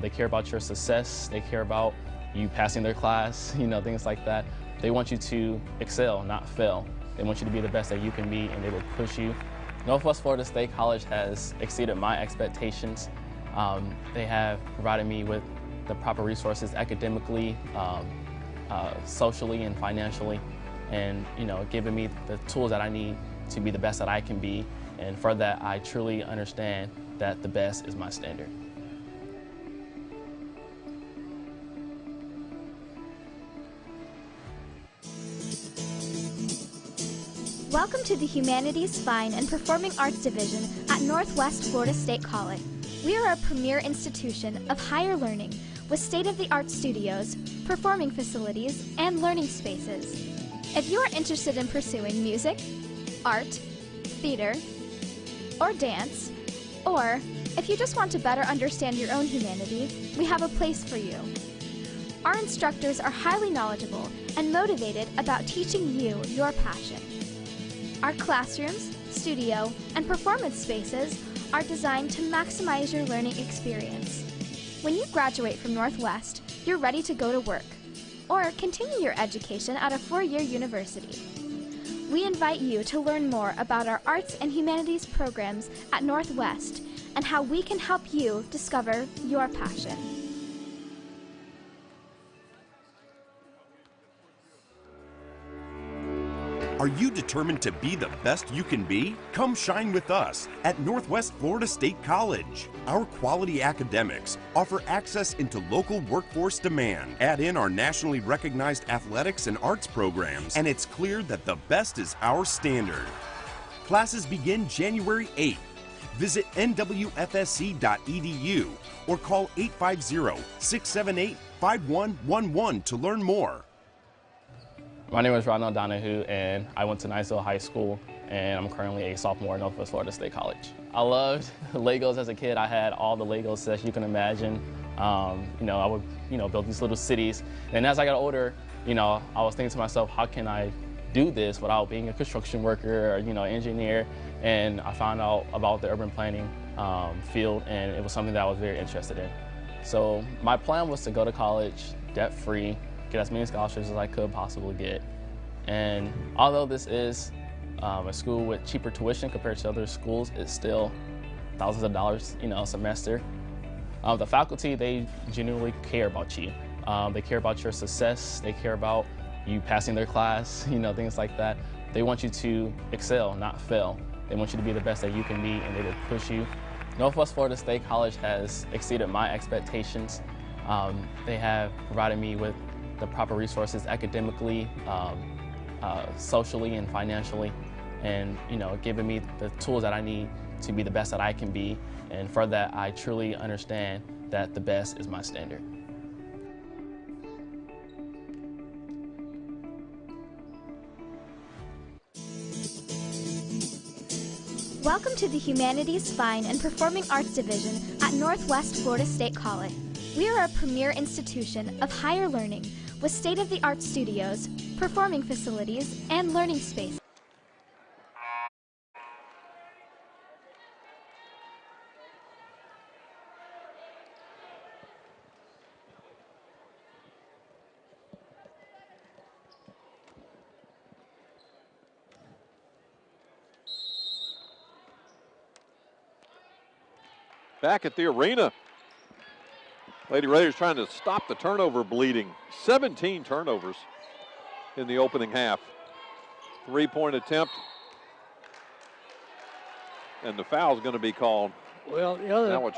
They care about your success. They care about you passing their class, things like that. They want you to excel, not fail. They want you to be the best that you can be, and they will push you. Northwest Florida State College has exceeded my expectations. They have provided me with the proper resources academically, socially, and financially, and giving me the tools that I need to be the best that I can be. And for that, I truly understand that the best is my standard. Welcome to the Humanities, Fine, and Performing Arts Division at Northwest Florida State College. We are a premier institution of higher learning with state-of-the-art studios, performing facilities, and learning spaces. If you are interested in pursuing music, art, theater, or dance, or if you just want to better understand your own humanity, we have a place for you. Our instructors are highly knowledgeable and motivated about teaching you your passion. Our classrooms, studio, and performance spaces are designed to maximize your learning experience. When you graduate from Northwest, you're ready to go to work or continue your education at a four-year university. We invite you to learn more about our arts and humanities programs at Northwest and how we can help you discover your passion. Are you determined to be the best you can be? Come shine with us at Northwest Florida State College. Our quality academics offer access into local workforce demand. Add in our nationally recognized athletics and arts programs, and it's clear that the best is our standard. Classes begin January 8th. Visit NWFSC.edu or call 850-678-5111 to learn more. My name is Ronald Donahue, and I went to Niceville High School, and I'm currently a sophomore at Northwest Florida State College. I loved Legos as a kid. I had all the Legos sets you can imagine. I would, build these little cities. And as I got older, I was thinking to myself, how can I do this without being a construction worker or, engineer? And I found out about the urban planning field, and it was something that I was very interested in. So my plan was to go to college debt-free, get as many scholarships as I could possibly get. And although this is a school with cheaper tuition compared to other schools, it's still thousands of dollars, a semester. The faculty, they genuinely care about you. They care about your success. They care about you passing their class, things like that. They want you to excel, not fail. They want you to be the best that you can be, and they will push you. Northwest Florida State College has exceeded my expectations. They have provided me with the proper resources academically, socially, and financially, and given me the tools that I need to be the best that I can be. And for that, I truly understand that the best is my standard. Welcome to the Humanities, Fine, and Performing Arts Division at Northwest Florida State College. We are a premier institution of higher learning with state-of-the-art studios, performing facilities, and learning space. Back at the arena, Lady Raiders trying to stop the turnover bleeding. 17 turnovers in the opening half. 3-point attempt, and the foul's going to be called. Well, the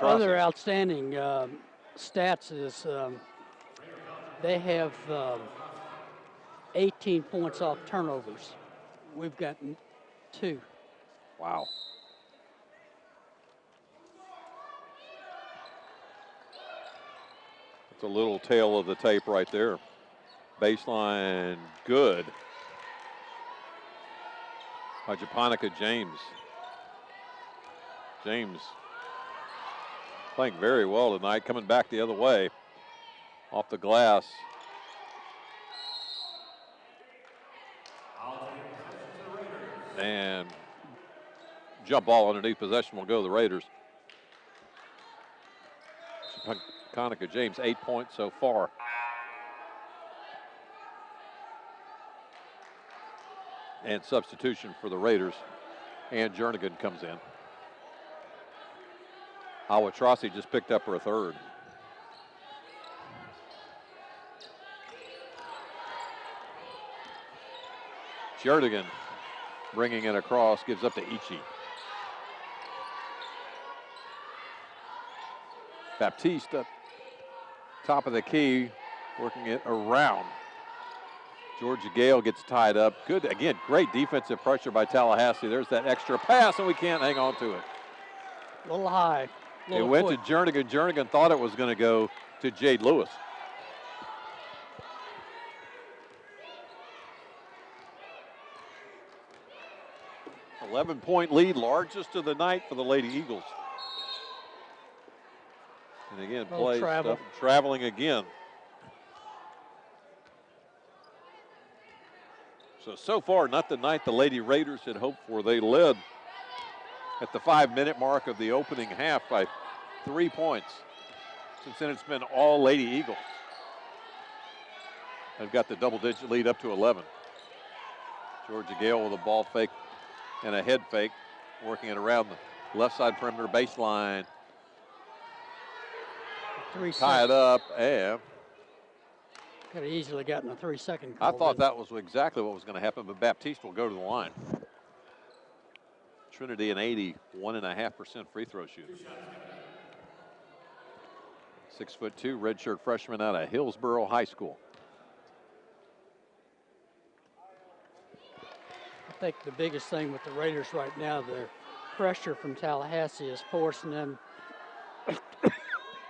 other outstanding stats is they have 18 points off turnovers. We've gotten 2. Wow. It's a little tail of the tape right there. Baseline good by Japonica James. James playing very well tonight, coming back the other way off the glass. And jump ball underneath possession will go to the Raiders. Japonica James, 8 points so far. And substitution for the Raiders. And Jernigan comes in. Awatrossi just picked up her 3rd. Jernigan bringing it across, gives up to Ichi. Baptiste up top of the key, working it around. Georgia Gale gets tied up. Good, again, great defensive pressure by Tallahassee. There's that extra pass, and we can't hang on to it. A little high. It went to Jernigan. Jernigan thought it was going to go to Jade Lewis. – 11-point lead, largest of the night for the Lady Eagles. And again, play stuff, traveling again. So far, not the night the Lady Raiders had hoped for. They led at the 5-minute mark of the opening half by 3 points. Since then, it's been all Lady Eagles. They've got the double-digit lead up to 11. Georgia Gale with a ball fake and a head fake, working it around the left side perimeter baseline. Tie it up, and could have easily gotten a 3-second call. I thought that was exactly what was going to happen, but Baptiste will go to the line. Trinity an 81.5% free throw shooter. 6'2", redshirt freshman out of Hillsborough High School. I think the biggest thing with the Raiders right now, the pressure from Tallahassee is forcing them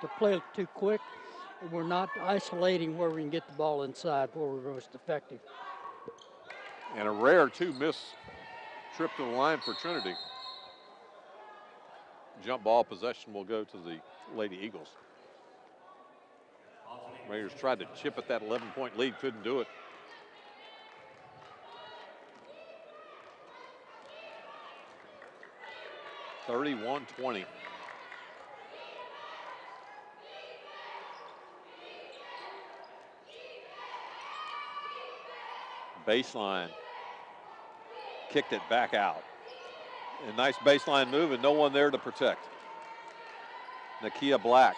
to play too quick. We're not isolating where we can get the ball inside where we're most effective. And a rare 2-miss trip to the line for Trinity. Jump ball possession will go to the Lady Eagles. Raiders tried to chip at that 11-point lead, couldn't do it. (31-20). Baseline, kicked it back out. A nice baseline move and no one there to protect. Nakia Black.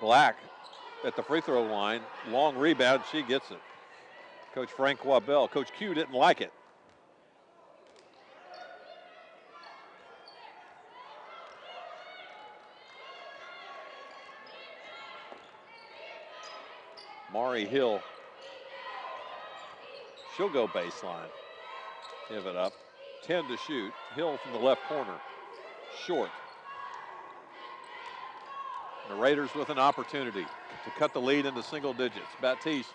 Black at the free throw line. Long rebound, she gets it. Coach Francois Bell. Coach Q didn't like it. Mari Hill. She'll go baseline. Give it up. 10 to shoot. Hill from the left corner. Short. The Raiders with an opportunity to cut the lead into single digits. Baptiste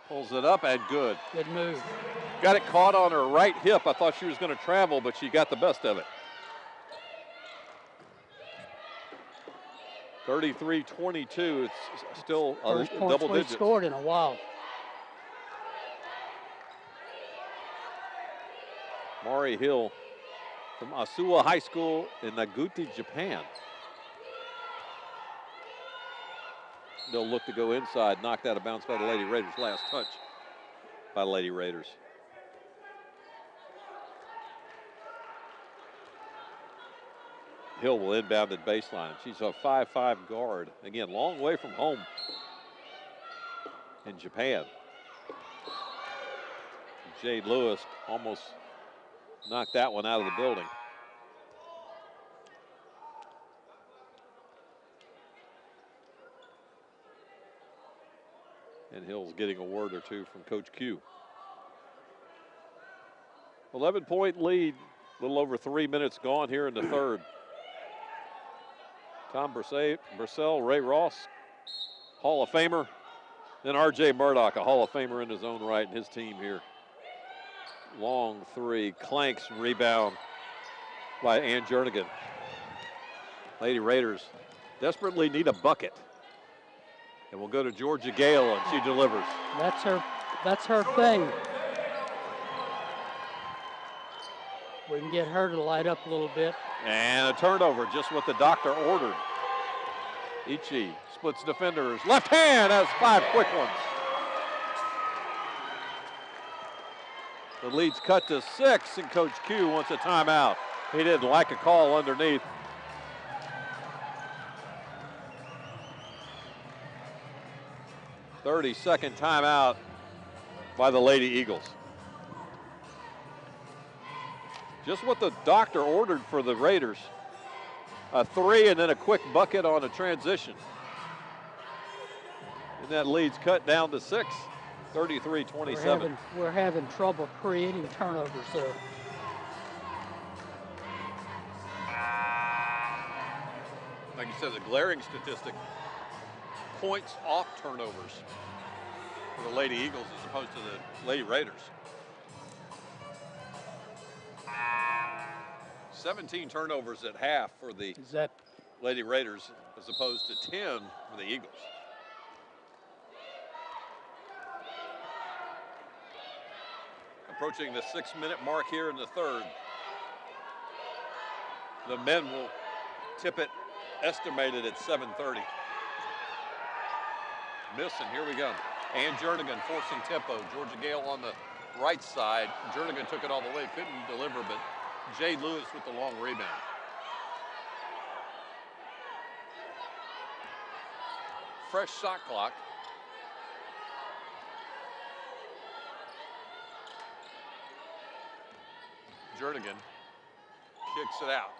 pulls it up and good. Good move. Got it caught on her right hip. I thought she was going to travel, but she got the best of it. 33-22. It's still First a points double we've digits. scored in a while. Mari Hill from Asuwa High School in Naguti, Japan. They'll look to go inside, knocked out of bounds by the Lady Raiders. Last touch by the Lady Raiders. Hill will inbound at baseline. She's a 5'5" guard. Again, long way from home in Japan. Jade Lewis almost knocked that one out of the building. And Hill's getting a word or two from Coach Q. 11-point lead, a little over 3 minutes gone here in the third. Tom Bursell, Ray Ross, Hall of Famer. Then R.J. Murdoch, a Hall of Famer in his own right, and his team here. Long three, clanks, rebound by Ann Jernigan. Lady Raiders desperately need a bucket. And we'll go to Georgia Gale, and she delivers. That's her thing. We can get her to light up a little bit. And a turnover, just what the doctor ordered. Ichi splits defenders. Left hand has 5 quick ones. The lead's cut to 6, and Coach Q wants a timeout. He didn't like a call underneath. "30-second timeout by the Lady Eagles." Just what the doctor ordered for the Raiders. A 3 and then a quick bucket on a transition. And that lead's cut down to 6, 33-27. We're having trouble creating turnovers, though. Like you said, the glaring statistic, points off turnovers for the Lady Eagles as opposed to the Lady Raiders. 17 turnovers at half for the Lady Raiders as opposed to 10 for the Eagles. Approaching the 6-minute mark here in the third. The men will tip it, estimated at 7:30. Miss, and here we go. Ann Jernigan forcing tempo. Georgia Gale on the right side. Jernigan took it all the way, couldn't deliver, but Jade Lewis with the long rebound. Fresh shot clock. Jernigan kicks it out.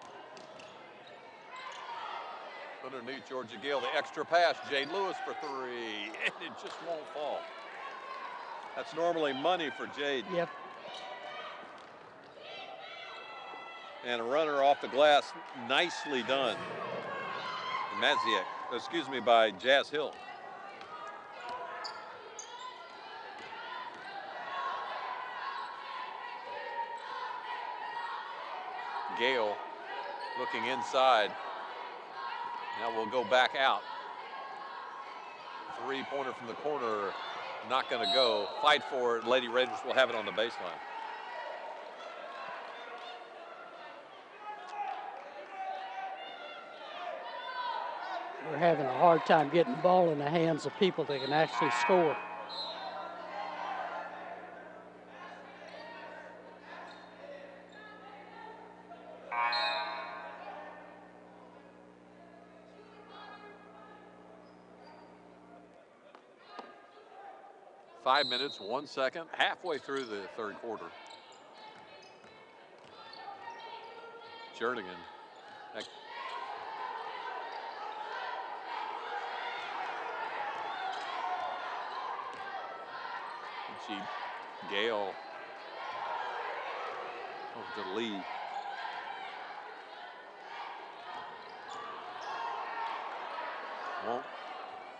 Underneath Georgia Gale, the extra pass. Jade Lewis for 3, and it just won't fall. That's normally money for Jade. Yep. And a runner off the glass, nicely done. By Jazz Hill. Gale looking inside. Now we'll go back out. 3-pointer from the corner, not gonna go. Fight for it, Lady Raiders will have it on the baseline. We're having a hard time getting the ball in the hands of people that can actually score. 5 minutes, 1 second, halfway through the third quarter. Jernigan. Gale over to Lee. Well,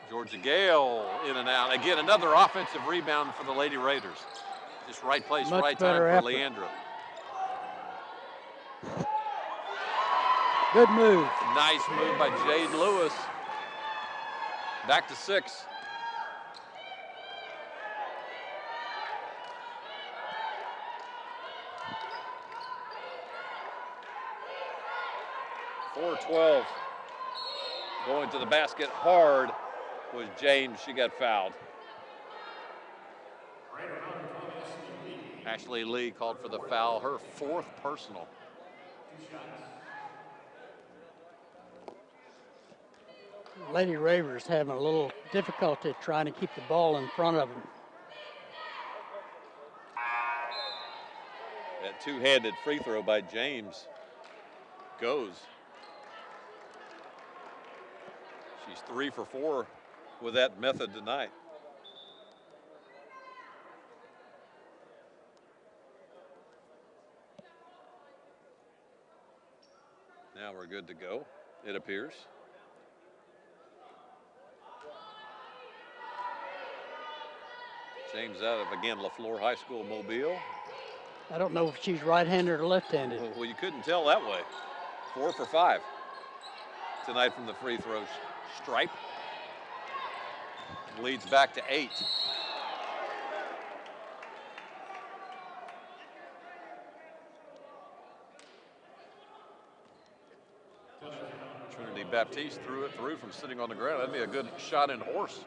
Georgia Gale in and out. Again, another offensive rebound for the Lady Raiders. Just right place, Much right time for effort. Leandra. Good move. Nice move by Jade Lewis. Back to 6. .412. Going to the basket hard was James. She got fouled. Ashley Lee called for the foul, her 4th personal. Lady Raiders having a little difficulty trying to keep the ball in front of them. That two-handed free throw by James goes. She's 3 for 4 with that method tonight. Now we're good to go, it appears. James out of, again, LaFleur High School, Mobile. I don't know if she's right-handed or left-handed. Well, you couldn't tell that way. 4 for 5 tonight from the free throw stripe. Leads back to 8. Trinity Baptiste threw it through from sitting on the ground. That'd be a good shot in horse.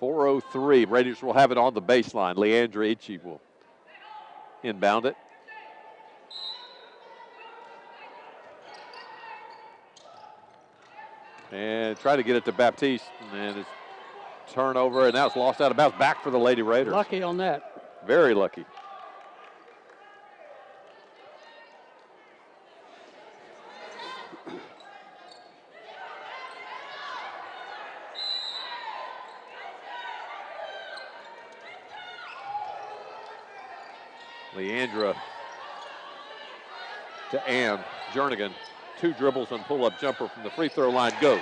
4:03. Raiders will have it on the baseline. Leandra Itchy will inbound it. And try to get it to Baptiste. And it's turnover, and now it's lost out of bounds. Back for the Lady Raiders. Lucky on that. Very lucky. Leandra to Ann Jernigan. 2 dribbles and pull-up jumper from the free throw line goes.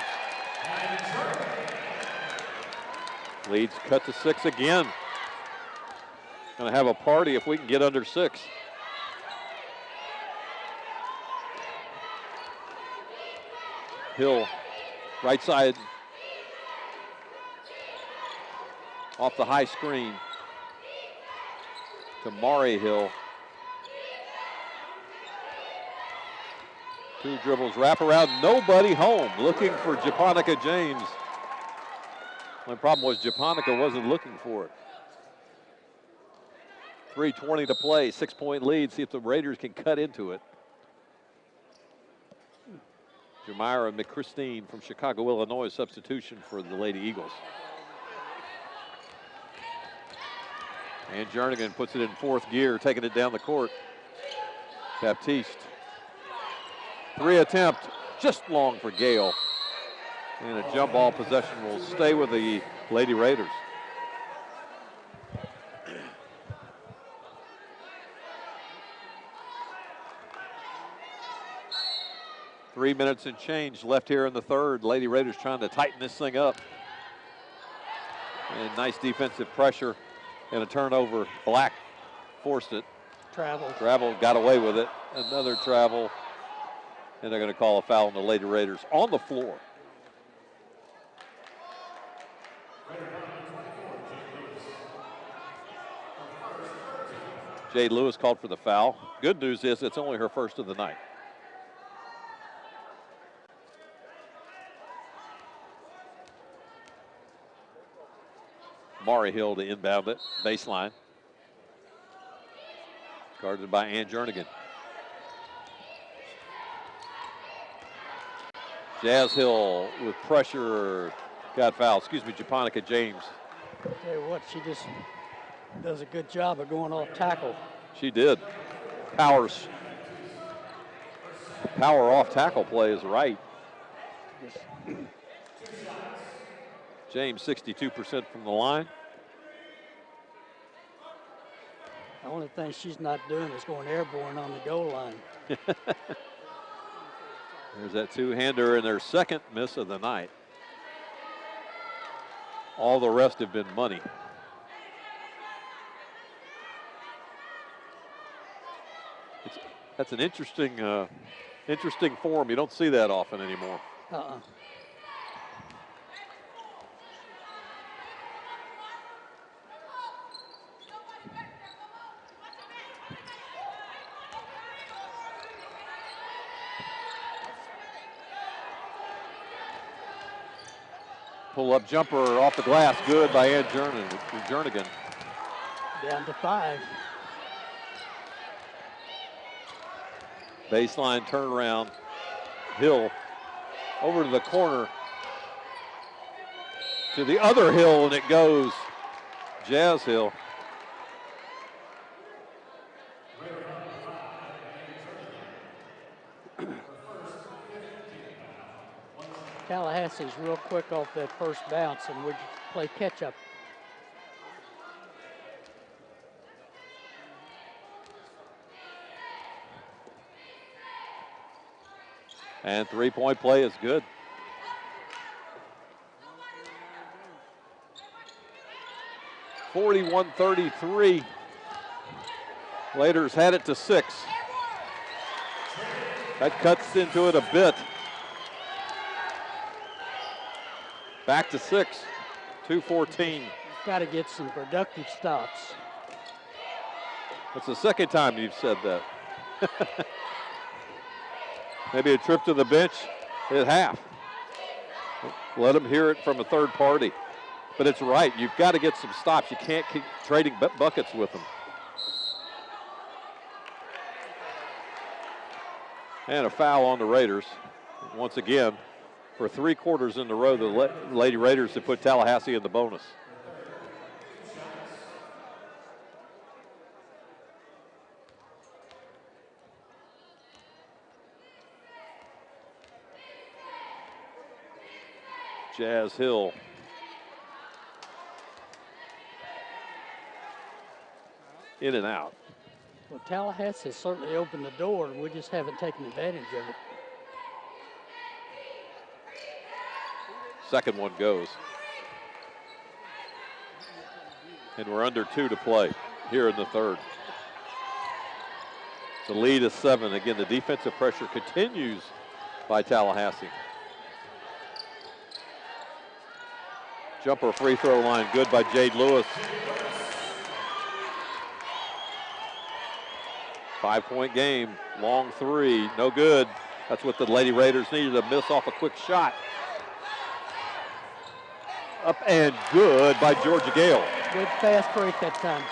Leads cut to 6 again. Gonna have a party if we can get under 6. Hill, right side, off the high screen to Mari Hill. 2 dribbles, wrap around, nobody home. Looking for Japonica James. The problem was Japonica wasn't looking for it. 3:20 to play, 6-point lead. See if the Raiders can cut into it. Jamira McChristine from Chicago, Illinois, substitution for the Lady Eagles. And Jernigan puts it in 4th gear, taking it down the court. Baptiste. 3 attempt, just long for Gale. And a jump ball possession will stay with the Lady Raiders. Three minutes and change left here in the third. Lady Raiders trying to tighten this thing up. And nice defensive pressure and a turnover. Black forced it. Travel, got away with it. Another travel. And they're going to call a foul on the Lady Raiders on the floor. Jade Lewis called for the foul. Good news is it's only her first of the night. Mari Hill to inbound it, baseline. Guarded by Ann Jernigan. Jazz Hill with pressure, got fouled. Excuse me, Japonica James. Tell you what, she just does a good job of going off tackle. She did. Power off tackle play is right. James 62% from the line. The only thing she's not doing is going airborne on the goal line. There's that two-hander and their second miss of the night. All the rest have been money. That's an interesting form. You don't see that often anymore. Pull-up jumper off the glass, good by Ann Jernigan. Down to 5. Baseline turnaround. Hill over to the corner. To the other Hill, and it goes. Jazz Hill. Tallahassee's real quick off that first bounce, and we play catch-up. And three-point play is good. (41-33). Raiders had it to 6. That cuts into it a bit. Back to 6, 2:14. Got to get some productive stops. That's the second time you've said that. Maybe a trip to the bench at half. Let them hear it from a third party. But it's right. You've got to get some stops. You can't keep trading buckets with them. And a foul on the Raiders. Once again, for 3 quarters in a row, the Lady Raiders have put Tallahassee in the bonus. Jazz Hill. In and out. Well, Tallahassee has certainly opened the door, and we just haven't taken advantage of it. Second one goes. And we're under 2 to play here in the third. The lead is 7. Again, the defensive pressure continues by Tallahassee. Jumper free throw line, good by Jade Lewis. 5-point game, long 3, no good. That's what the Lady Raiders needed, a miss off a quick shot. Up and good by Georgia Gale. Good fast break that time.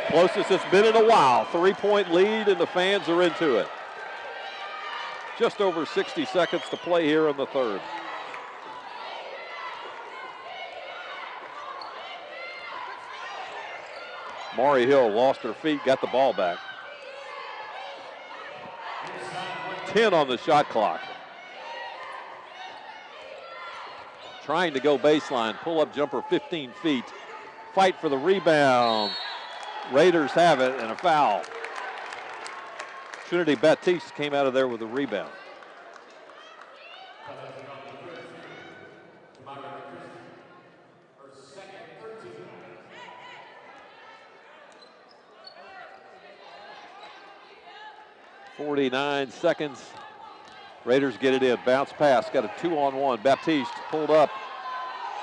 Closest it's been in a while. 3-point lead, and the fans are into it. Just over 60 seconds to play here in the third. Maury Hill lost her feet, got the ball back. 10 on the shot clock. Trying to go baseline, pull-up jumper 15 feet. Fight for the rebound. Raiders have it, and a foul. Trinity Baptiste came out of there with a rebound. .49 seconds. Raiders get it in. Bounce pass. Got a 2-on-1. Baptiste pulled up.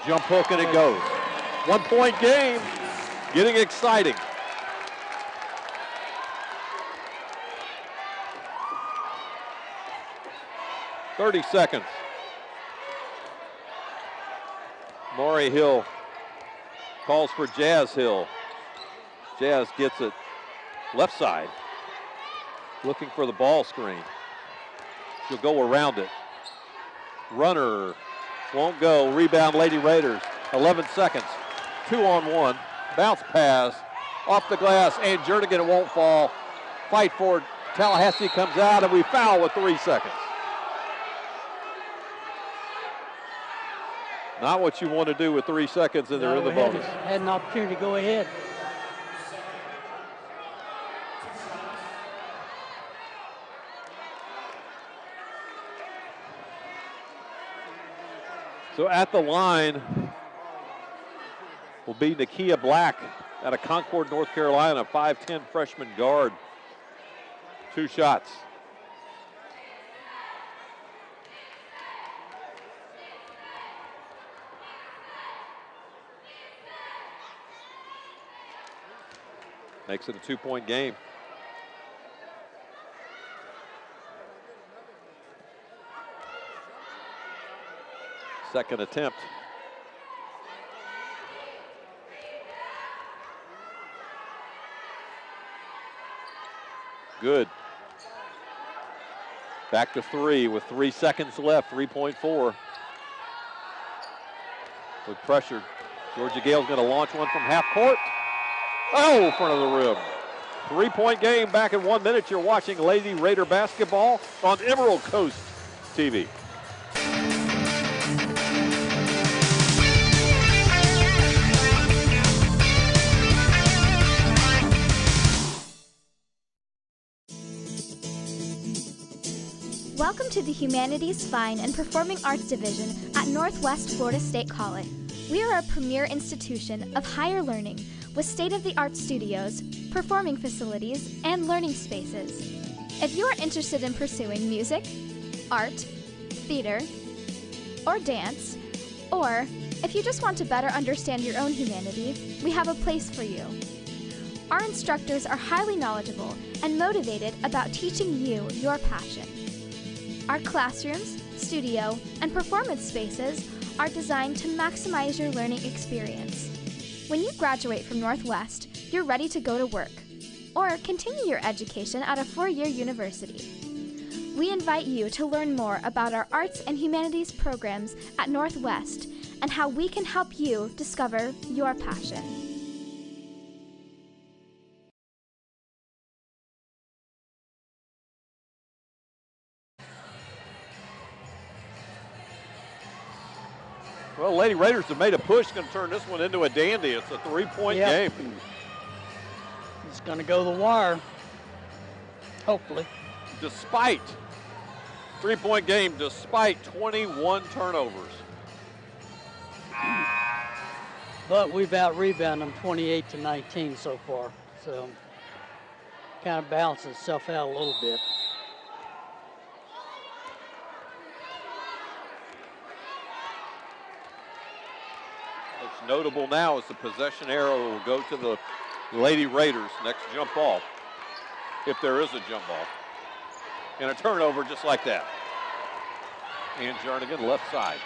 Jump hook, and it goes. 1-point game. Getting exciting. .30 seconds. Maury Hill calls for Jazz Hill. Jazz gets it left side. Looking for the ball screen. She'll go around it. Runner Won't go. Rebound, Lady Raiders. 11 seconds. 2-on-1. Bounce pass. Off the glass. And Jernigan won't fall. Fight for it. Tallahassee comes out, and we foul with 3 seconds. Not what you want to do with 3 seconds, and they're in the bonus. Had an opportunity to go ahead. So at the line will be Nakia Black out of Concord, North Carolina, 5'10" freshman guard. 2 shots. Makes it a 2-point game. Second attempt. Good. Back to 3 with 3 seconds left, 3.4. With pressure, Georgia Gale's going to launch one from half court. Oh, front of the rim. 3-point game back in 1 minute. You're watching Lady Raider basketball on Emerald Coast TV. Welcome to the Humanities, Fine, and Performing Arts Division at Northwest Florida State College. We are a premier institution of higher learning with state-of-the-art studios, performing facilities, and learning spaces. If you are interested in pursuing music, art, theater, or dance, or if you just want to better understand your own humanity, we have a place for you. Our instructors are highly knowledgeable and motivated about teaching you your passion. Our classrooms, studio, and performance spaces are designed to maximize your learning experience. When you graduate from Northwest, you're ready to go to work or continue your education at a 4-year university. We invite you to learn more about our arts and humanities programs at Northwest and how we can help you discover your passion. Well, Lady Raiders have made a push, going to turn this one into a dandy. It's a 3-point game. It's going to go the wire, hopefully. Despite 3-point game, despite 21 turnovers. But we've out-rebounded them 28-19 so far. So kind of balances itself out a little bit. What's notable now is the possession arrow will go to the Lady Raiders. Next jump ball, if there is a jump ball. And a turnover just like that. And Jernigan left side.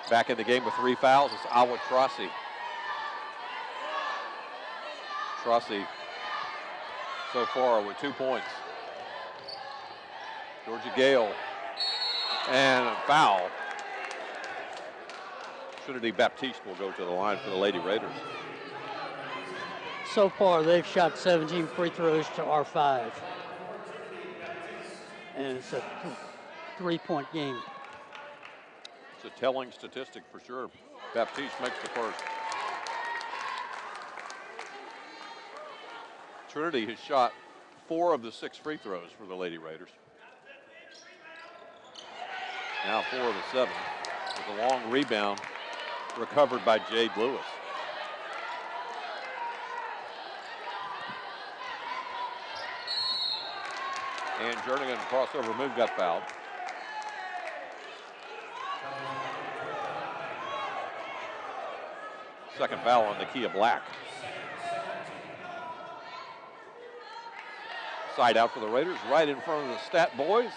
Back in the game with 3 fouls, it's Awa Trossi. Trossi so far with 2 points. Georgia Gale. And a foul. Trinity Baptiste will go to the line for the Lady Raiders. So far, they've shot 17 free throws to our 5. And it's a 3-point game. It's a telling statistic for sure. Baptiste makes the first. Trinity has shot 4 of the 6 free throws for the Lady Raiders. Now 4 of the 7. With a long rebound recovered by Jade Lewis. And Jernigan crossover move got fouled. Second foul on Nakia Black. Side out for the Raiders, right in front of the Stat Boys.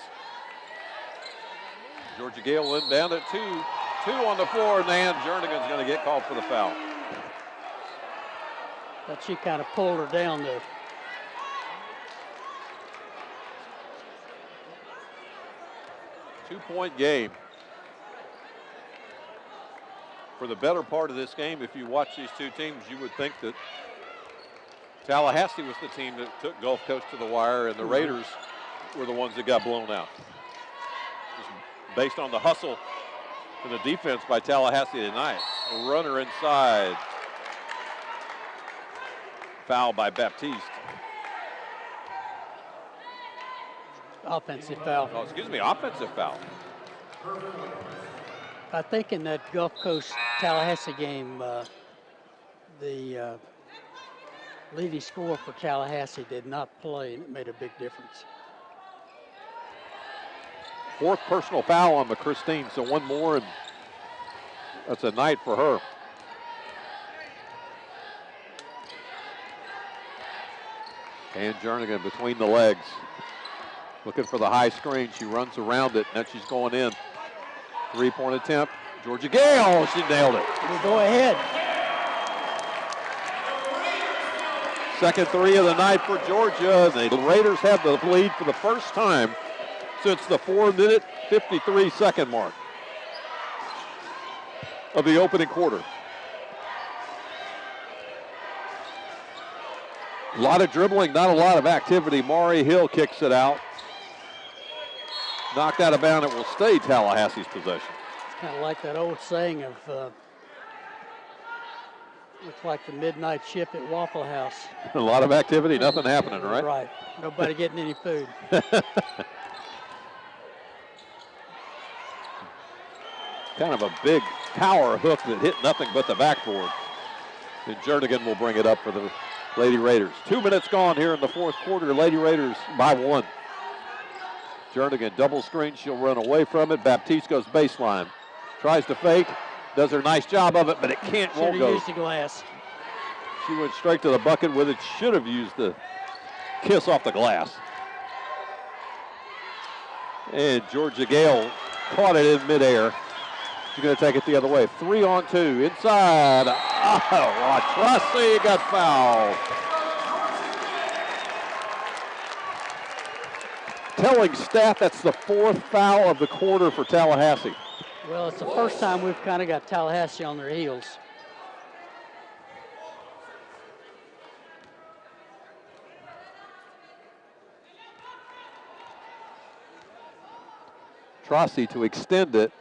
Georgia Gale went down at 2. 2 on the floor, and then Jernigan's going to get called for the foul. But she kind of pulled her down there. 2-point game. For the better part of this game, if you watch these two teams, you would think that Tallahassee was the team that took Gulf Coast to the wire, and the Raiders were the ones that got blown out. Just based on the hustle and the defense by Tallahassee tonight. A runner inside. Foul by Baptiste. Offensive foul. Oh, excuse me, offensive foul. I think in that Gulf Coast Tallahassee game, the leading scorer for Tallahassee did not play, and it made a big difference. Fourth personal foul on McChristine, so one more, and that's a night for her. And Jernigan between the legs. Looking for the high screen. She runs around it, and she's going in. 3-point attempt. Georgia Gale, she nailed it. We'll go ahead. Second three of the night for Georgia. The Raiders have the lead for the first time since the 4-minute, 53-second mark of the opening quarter. A lot of dribbling, not a lot of activity. Maury Hill kicks it out. Knocked out of bounds. It will stay Tallahassee's possession. It's kind of like that old saying of, looks like the midnight ship at Waffle House. A lot of activity, nothing happening, right? Right. Nobody getting any food. Kind of a big power hook that hit nothing but the backboard. And Jernigan will bring it up for the Lady Raiders. 2 minutes gone here in the fourth quarter. Lady Raiders by 1. Jernigan double screen. She'll run away from it. Baptiste goes baseline. Tries to fake. Does her nice job of it, but it won't go. Used the glass. She went straight to the bucket with it. Should have used the kiss off the glass. And Georgia Gale caught it in midair. She's going to take it the other way. 3-on-2 inside. Oh, Tracy got fouled. Telling staff that's the fourth foul of the quarter for Tallahassee. Well, it's the first time we've kind of got Tallahassee on their heels. Tracy to extend it.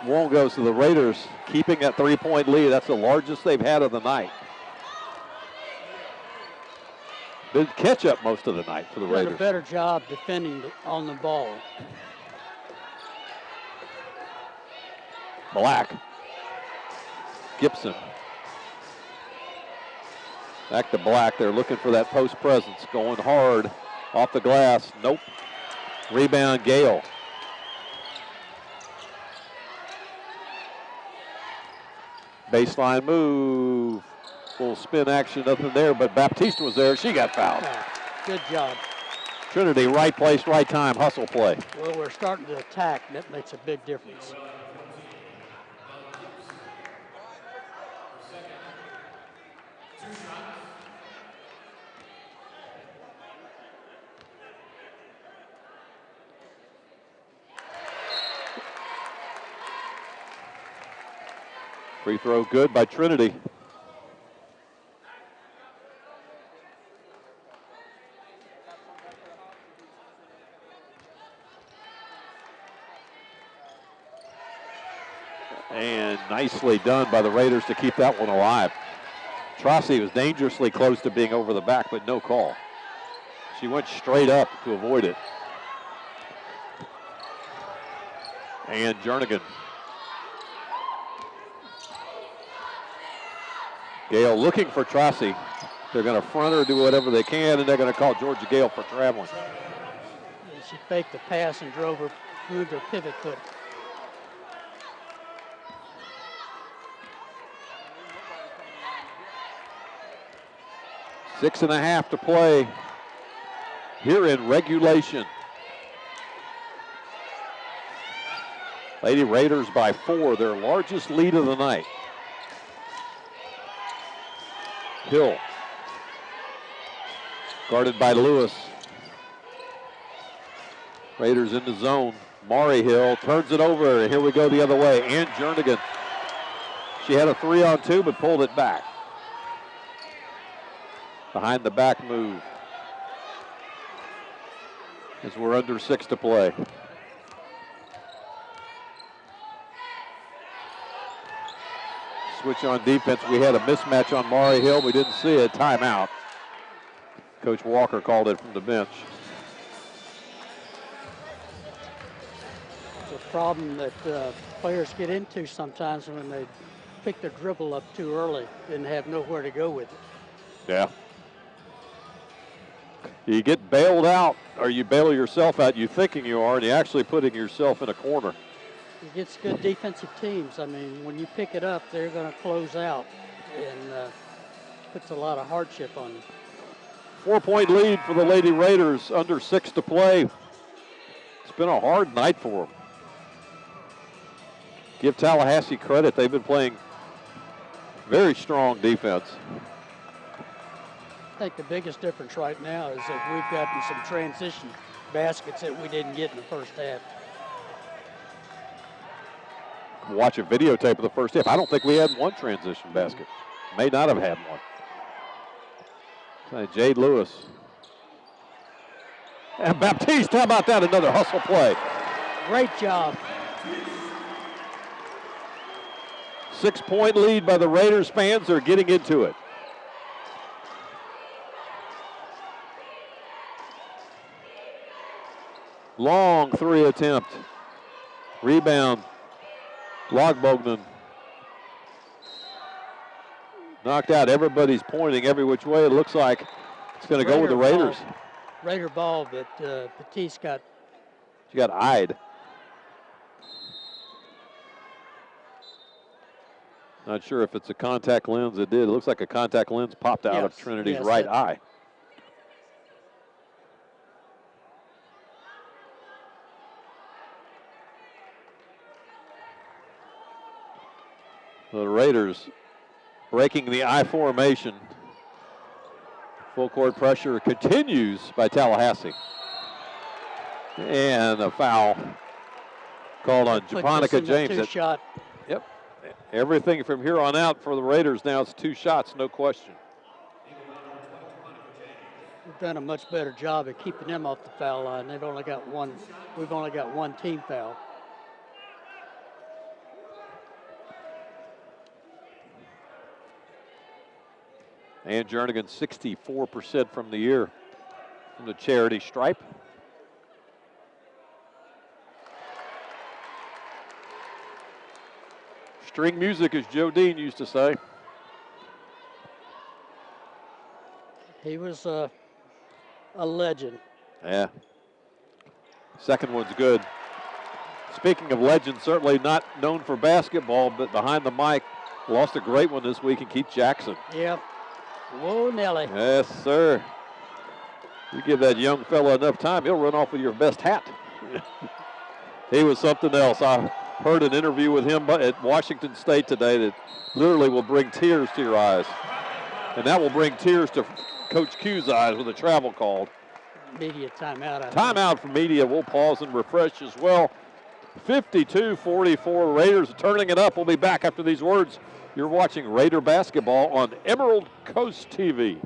Won't go, so the Raiders keeping that 3-point lead. That's the largest they've had of the night. Been catch up most of the night for the Raiders. Did a better job defending on the ball. Black. Gibson. Back to Black. They're looking for that post presence. Going hard off the glass. Nope. Rebound, Gale. Baseline move. Full spin action, nothing there, but Baptiste was there. She got fouled. Good job. Trinity, right place, right time, hustle play. Well, we're starting to attack. That makes a big difference. Free throw good by Trinity. And nicely done by the Raiders to keep that one alive. Tracy was dangerously close to being over the back, but no call. She went straight up to avoid it. And Jernigan. Gale looking for Tracy. They're going to front her, do whatever they can, and they're going to call Georgia Gale for traveling. And she faked the pass and moved her pivot foot. Six and a half to play here in regulation. Lady Raiders by 4, their largest lead of the night. Hill, guarded by Lewis. Raiders in the zone. Maury Hill turns it over, and here we go the other way. Ann Jernigan. She had a 3-on-2, but pulled it back. Behind the back move. As we're under 6 to play. Switch on defense. We had a mismatch on Maury Hill. We didn't see it. Timeout. Coach Walker called it from the bench. It's a problem that players get into sometimes when they pick their dribble up too early and have nowhere to go with it. Yeah. You get bailed out, or you bail yourself out, you thinking you are, and you're actually putting yourself in a corner. It gets good defensive teams. I mean, when you pick it up, they're going to close out, and puts a lot of hardship on you. 4-point lead for the Lady Raiders, under 6 to play. It's been a hard night for them. Give Tallahassee credit. They've been playing very strong defense. I think the biggest difference right now is that we've gotten some transition baskets that we didn't get in the first half. Watch a videotape of the first half. I don't think we had one transition basket. May not have had one. Jade Lewis. And Baptiste, how about that? Another hustle play. Great job. 6-point lead by the Raiders fans. They're getting into it. Long 3 attempt. Rebound. Logbognan. Knocked out. Everybody's pointing every which way. It looks like it's going to go with the Raiders. Raider ball, but Baptiste got. She got eyed. Not sure if it's a contact lens. It did. It looks like a contact lens popped out of Trinity's right eye. The Raiders breaking the I formation. Full court pressure continues by Tallahassee. And a foul called on Japonica James. Shot. Yep. Everything from here on out for the Raiders now is 2 shots, no question. We've done a much better job of keeping them off the foul line. They've only got one. We've only got one team foul. And Jernigan 64% from the year from the charity stripe. String music, as Joe Dean used to say. He was a legend. Yeah. Second one's good. Speaking of legends, certainly not known for basketball, but behind the mic, lost a great one this week in Keith Jackson. Yep. Whoa, Nelly. Yes, sir. You give that young fella enough time, he'll run off with your best hat. He was something else. I heard an interview with him at Washington State today that literally will bring tears to your eyes. And that will bring tears to Coach Q's eyes with a travel called. Media timeout. Timeout for media. We'll pause and refresh as well. 52-44 Raiders turning it up. We'll be back after these words. You're watching Raider basketball on Emerald Coast TV.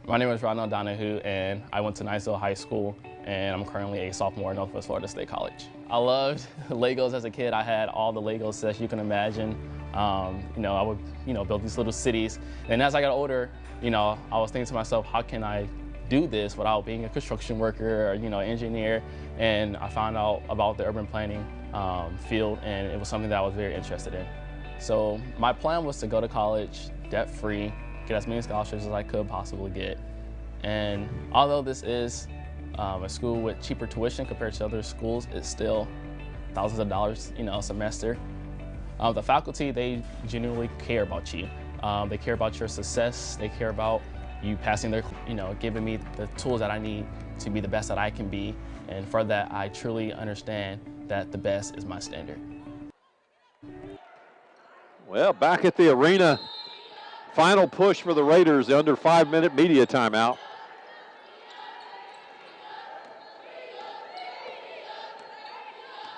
My name is Ronald Donahue, and I went to Niceville High School, and I'm currently a sophomore at Northwest Florida State College. I loved Legos as a kid. I had all the Legos sets you can imagine. I would, build these little cities. And as I got older, I was thinking to myself, how can I do this without being a construction worker or, engineer? And I found out about the urban planning field, and it was something that I was very interested in. So my plan was to go to college debt-free, get as many scholarships as I could possibly get. And although this is a school with cheaper tuition compared to other schools, it's still thousands of dollars, a semester. The faculty, they genuinely care about you. They care about your success. They care about you passing their, giving me the tools that I need to be the best that I can be. And for that, I truly understand that the best is my standard. Well, back at the arena, final push for the Raiders, the under 5-minute media timeout.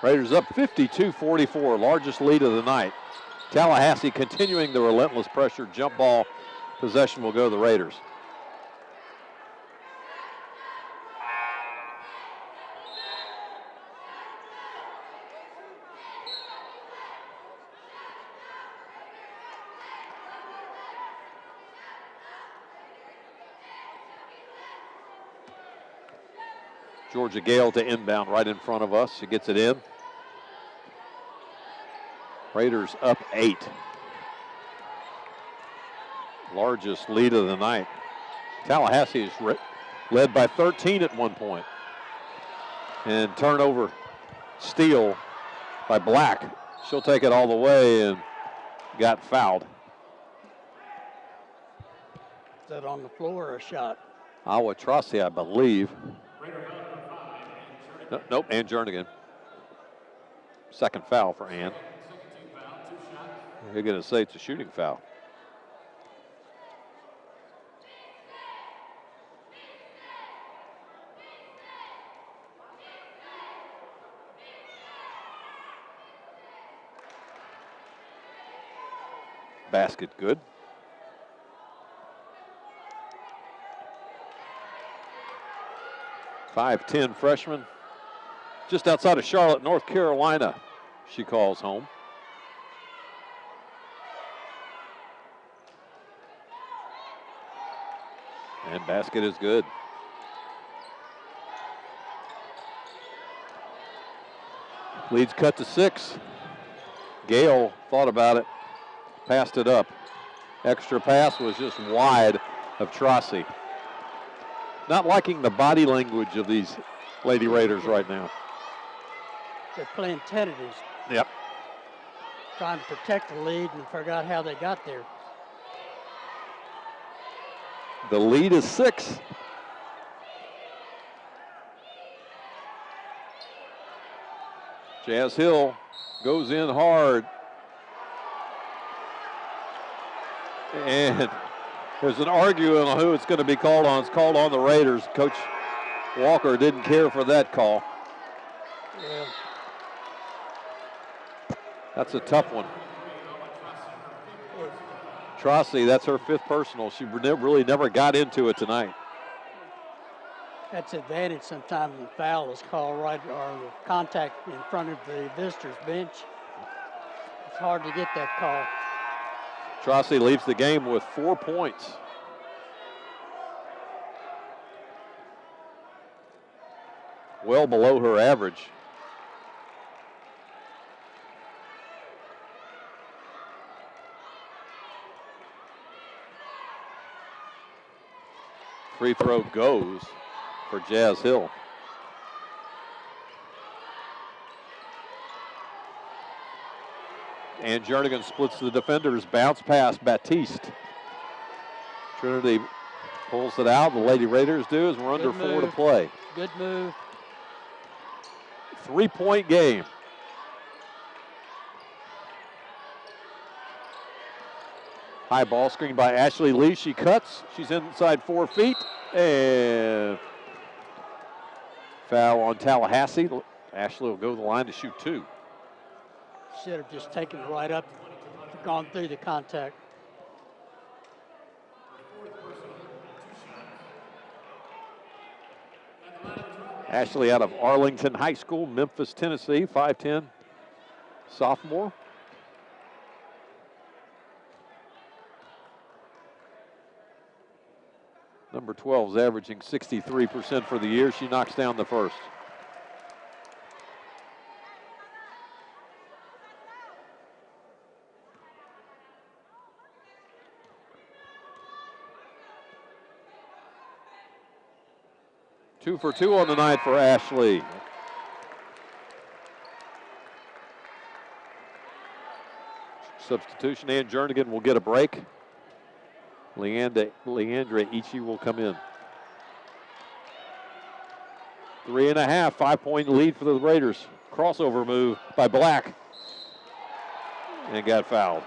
Raiders up 52-44, largest lead of the night. Tallahassee continuing the relentless pressure. Jump ball possession will go to the Raiders. Georgia Gale to inbound right in front of us. She gets it in. Raiders up 8. Largest lead of the night. Tallahassee is led by 13 at one point. And turnover, steal by Black. She'll take it all the way and got fouled. Is that on the floor or a shot? Awa Trossi, I believe. Nope, Ann Jernigan. Second foul for Ann. You're going to say it's a shooting foul. Basket good. .5'10" freshman. Just outside of Charlotte, North Carolina, she calls home. And basket is good. Leads cut to 6. Gale thought about it, passed it up. Extra pass was just wide of Trossi. Not liking the body language of these Lady Raiders right now. They're playing tentatives. Yep. Trying to protect the lead and forgot how they got there. The lead is 6. Jazz Hill goes in hard. And there's an argument on who it's going to be called on. It's called on the Raiders. Coach Walker didn't care for that call. Yeah. That's a tough one. Trossi, that's her 5th personal. She really never got into it tonight. That's advantage sometimes when foul is called right or contact in front of the visitors bench. It's hard to get that call. Trossi leaves the game with 4 points. Well below her average. Free throw goes for Jazz Hill. And Jernigan splits the defenders. Bounce pass, Baptiste. Trinity pulls it out. The Lady Raiders do as we're under 4 to play. Good move. 3-point game. High ball screen by Ashley Lee. She cuts. She's inside 4 feet. And foul on Tallahassee. Ashley will go to the line to shoot 2. Should have just taken it right up, gone through the contact. Ashley out of Arlington High School, Memphis, Tennessee, 5'10", sophomore. Number 12 is averaging 63% for the year. She knocks down the first. Two for 2 on the night for Ashley. Substitution, Ann Jernigan will get a break. Leandra Ichi will come in. 3.5, 5-point lead for the Raiders. Crossover move by Black. And got fouled.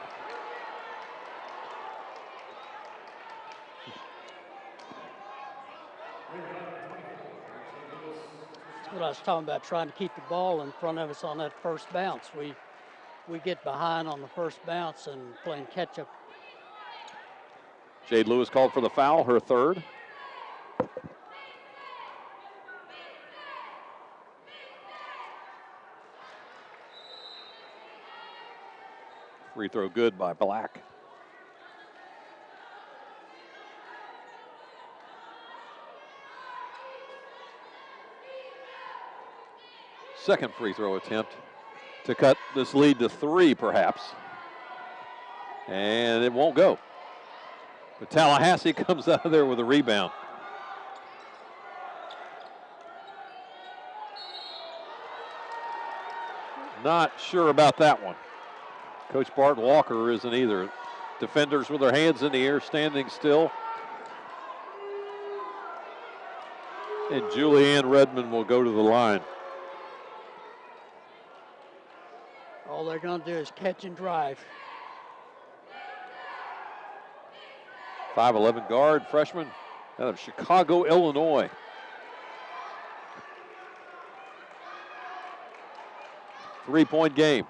what I was talking about, trying to keep the ball in front of us on that first bounce. We get behind on the first bounce and playing catch-up. Jade Lewis called for the foul, her third. Free throw good by Black. Second free throw attempt to cut this lead to 3, perhaps. And it won't go. But Tallahassee comes out of there with a rebound. Not sure about that one. Coach Bart Walker isn't either. Defenders with their hands in the air, standing still. And Julianne Redmond will go to the line. All they're going to do is catch and drive. 5'11" guard, freshman out of Chicago, Illinois. Three-point game.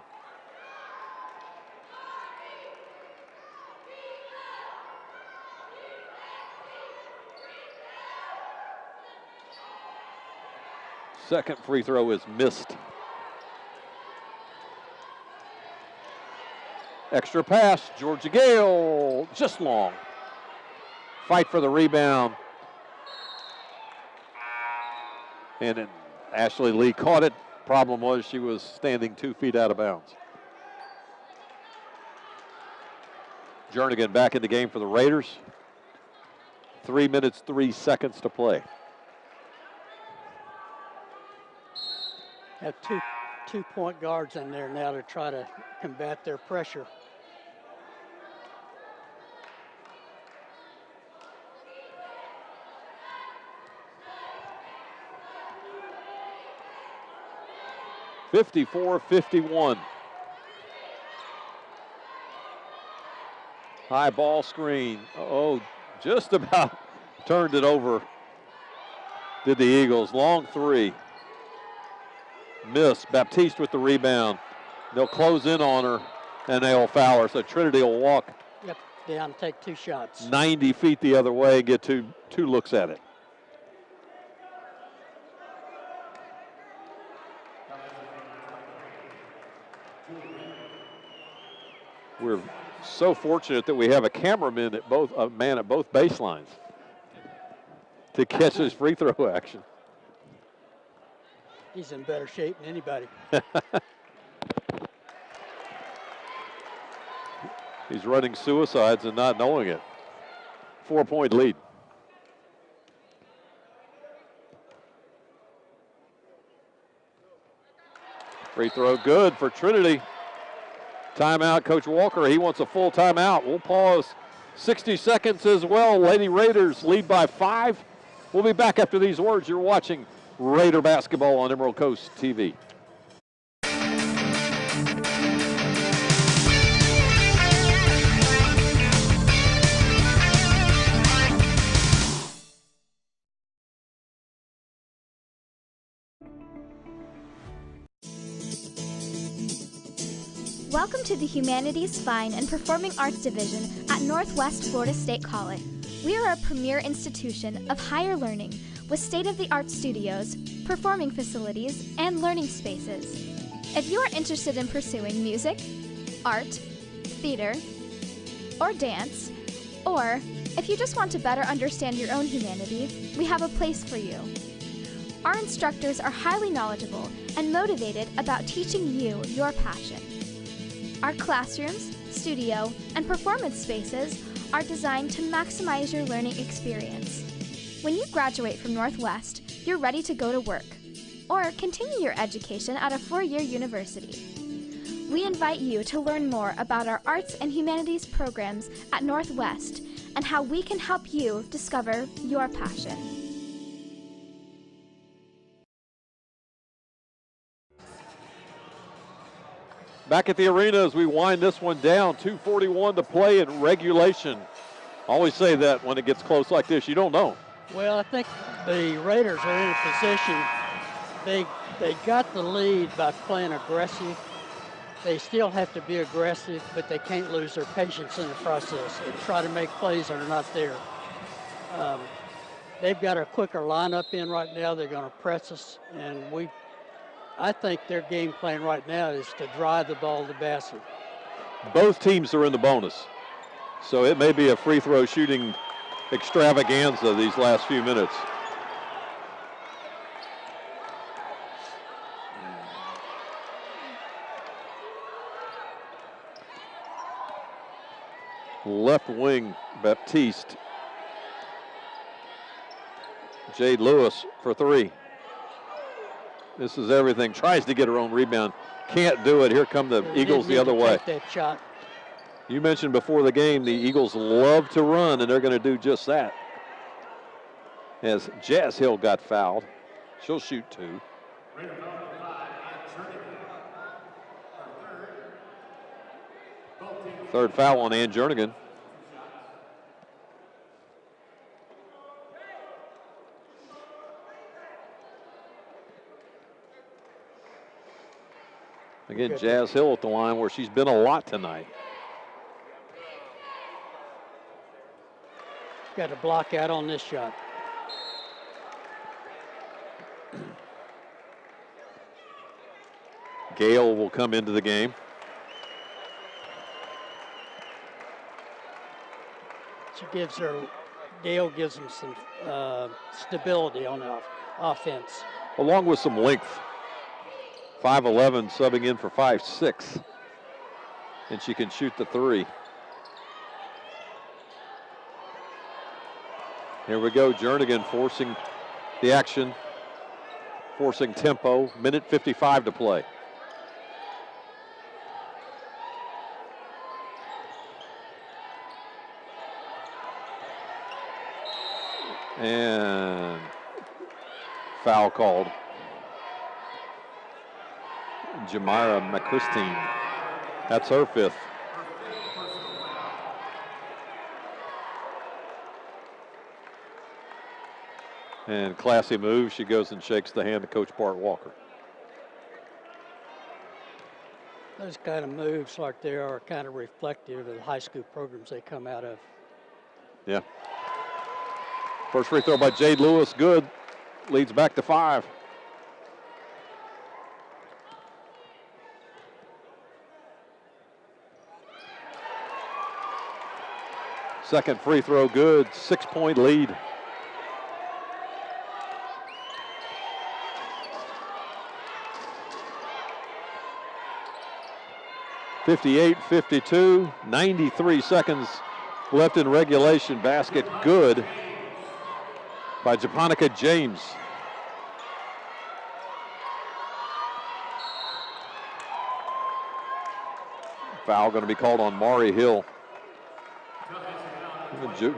Second free throw is missed. Extra pass, Georgia Gale, just long. Fight for the rebound. And then Ashley Lee caught it. Problem was she was standing 2 feet out of bounds. Jernigan back in the game for the Raiders. 3 minutes, 3 seconds to play. Have two point guards in there now to try to combat their pressure. (54-51). High ball screen. Oh, just about turned it over. Did the Eagles. Long three. Miss. Baptiste with the rebound. They'll close in on her, and they'll foul her. So Trinity will walk. Yep, down, take 2 shots. 90 feet the other way, get two looks at it. We're so fortunate that we have a cameraman at both, a man at both baselines to catch this free throw action. He's in better shape than anybody. He's running suicides and not knowing it. 4-point lead. Free throw good for Trinity. Timeout, Coach Walker. He wants a full timeout. We'll pause 60 seconds as well. Lady Raiders lead by 5. We'll be back after these words. You're watching Raider basketball on Emerald Coast TV. Welcome to the Humanities, Fine, and Performing Arts Division at Northwest Florida State College. We are a premier institution of higher learning with state-of-the-art studios, performing facilities, and learning spaces. If you are interested in pursuing music, art, theater, or dance, or if you just want to better understand your own humanity, we have a place for you. Our instructors are highly knowledgeable and motivated about teaching you your passion. Our classrooms, studio, and performance spaces are designed to maximize your learning experience. When you graduate from Northwest, you're ready to go to work or continue your education at a 4-year university. We invite you to learn more about our arts and humanities programs at Northwest and how we can help you discover your passion. Back at the arena as we wind this one down, 2:41 to play in regulation. Always say that when it gets close like this, you don't know. Well, I think the Raiders are in a position They got the lead by playing aggressive. They still have to be aggressive, but they can't lose their patience in the process and try to make plays that are not there. They've got a quicker lineup in right now. They're going to press us, and I think their game plan right now is to drive the ball to the basket. Both teams are in the bonus, so it may be a free throw shooting extravaganza these last few minutes. Left wing, Baptiste. Jade Lewis for three. This is everything. Tries to get her own rebound. Can't do it. Here come the Eagles the other way. Take that shot. You mentioned before the game the Eagles love to run, and they're going to do just that. As Jazz Hill got fouled, she'll shoot two. Third foul on Ann Jernigan. Again, Jazz Hill at the line where she's been a lot tonight. Got to block out on this shot. Gale will come into the game. Gale gives them some stability on the offense. Along with some length. 5'11", subbing in for 5'6", and she can shoot the three. Here we go, Jernigan forcing the action, forcing tempo, minute 55 to play. And foul called. Jamira McChristine. That's her fifth. And classy move. She goes and shakes the hand of Coach Bart Walker. Those kind of moves like they are kind of reflective of the high school programs they come out of. Yeah. First free throw by Jade Lewis, good. Leads back to 5. Second free throw good, 6-point lead. (58-52), 93 seconds left in regulation. Basket good by Japonica James. Foul going to be called on Maury Hill.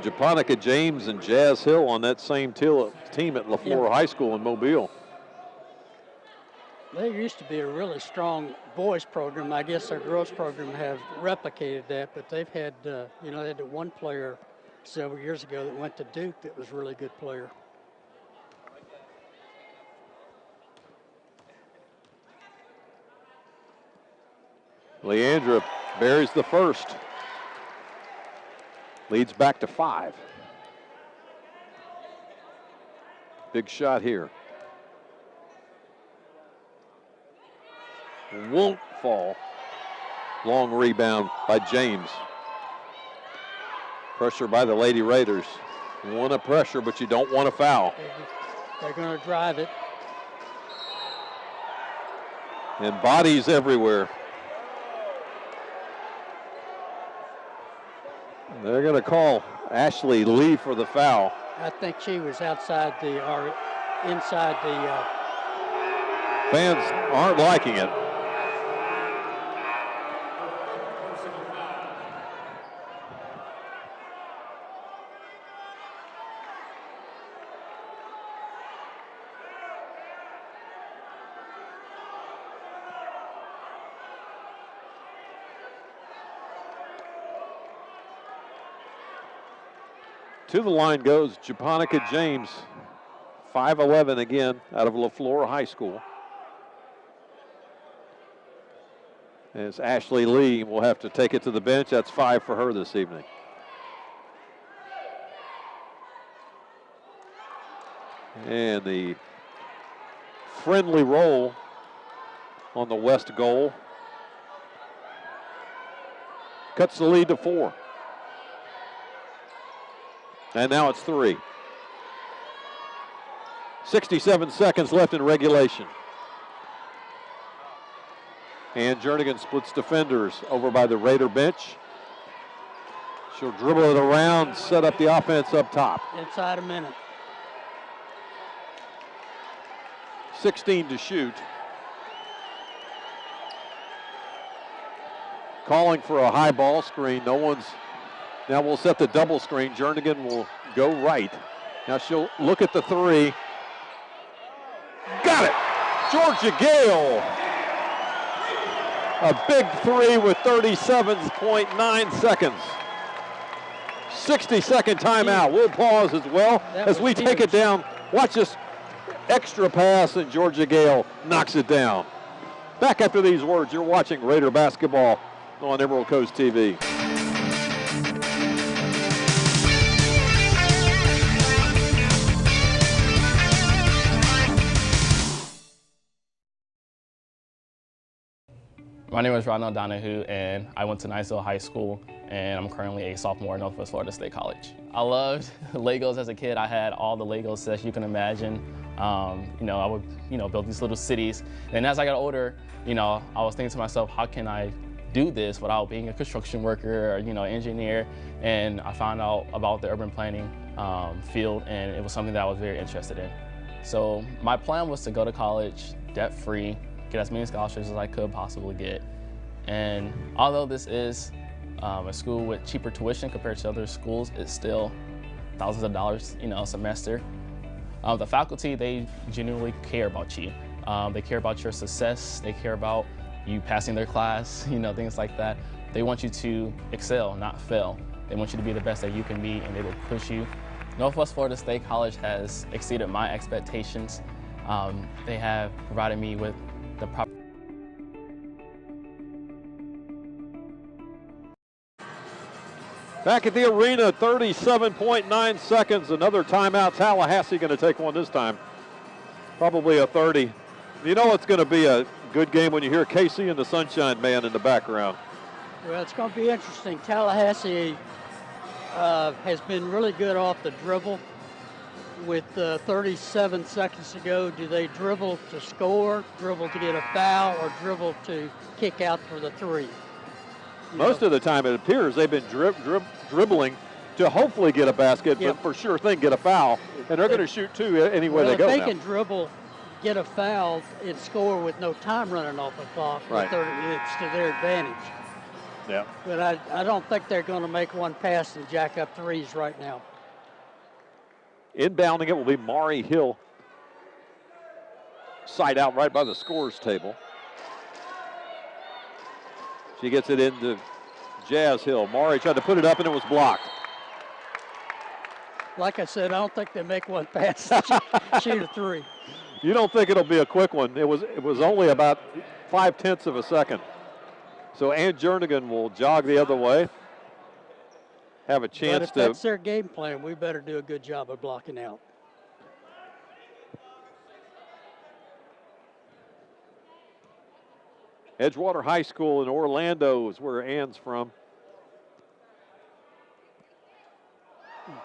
Japonica James and Jazz Hill on that same team at LaFleur High School in Mobile. There used to be a really strong boys program. I guess their girls program have replicated that, but they've had, they had one player several years ago that went to Duke that was a really good player. Leandra buries the first. Leads back to 5. Big shot here. Won't fall. Long rebound by James. Pressure by the Lady Raiders. You want to pressure, but you don't want to foul. They're going to drive it. And bodies everywhere. They're going to call Ashley Lee for the foul. I think she was outside or inside the. Fans aren't liking it. To the line goes Japonica James, 5'11" again out of LaFleur High School. As Ashley Lee will have to take it to the bench. That's 5 for her this evening. And the friendly roll on the West goal cuts the lead to 4. And now it's 3. 67 seconds left in regulation. And Jernigan splits defenders over by the Raider bench. She'll dribble it around, set up the offense up top. Inside a minute. 16 to shoot. Calling for a high ball screen. No one's. Now we'll set the double screen. Jernigan will go right. Now she'll look at the 3. Got it! Georgia Gale. A big 3 with 37.9 seconds. 60-second timeout. We'll pause as well as we take it down. Watch this extra pass, and Georgia Gale knocks it down. Back after these words, you're watching Raider basketball on Emerald Coast TV. My name is Ronald Donahue, and I went to Niceville High School, and I'm currently a sophomore at Northwest Florida State College. I loved Legos as a kid. I had all the Legos sets you can imagine. I would, build these little cities. And as I got older, I was thinking to myself, how can I do this without being a construction worker or, engineer? And I found out about the urban planning field, and it was something that I was very interested in. So my plan was to go to college debt-free, get as many scholarships as I could possibly get. And although this is a school with cheaper tuition compared to other schools, it's still thousands of dollars, a semester. The faculty, they genuinely care about you. They care about your success. They care about you passing their class, things like that. They want you to excel, not fail. They want you to be the best that you can be, and they will push you. Northwest Florida State College has exceeded my expectations. They have provided me with the proper. Back at the arena, 37.9 seconds. Another timeout. Tallahassee going to take one this time. Probably a 30. You know it's going to be a good game when you hear Casey and the Sunshine Man in the background. Well, it's going to be interesting. Tallahassee has been really good off the dribble. With 37 seconds to go, do they dribble to score, dribble to get a foul, or dribble to kick out for the 3? Most of the time it appears they've been dribbling to hopefully get a basket, Yep. but for sure thing get a foul. And they're going to shoot 2 anywhere they go if now. they can dribble, get a foul, and score with no time running off the clock, Right. It's to their advantage. Yeah. But I don't think they're going to make one pass and jack up 3s right now. Inbounding it will be Mari Hill. Side out right by the scorer's table. She gets it into Jazz Hill. Mari tried to put it up and it was blocked. Like I said, I don't think they make one pass, shoot a 3. You don't think it'll be a quick one. It was only about 0.5 of a second. So Ann Jernigan will jog the other way. Have a chance but if to. that's their game plan, we better do a good job of blocking out. Edgewater High School in Orlando is where Ann's from.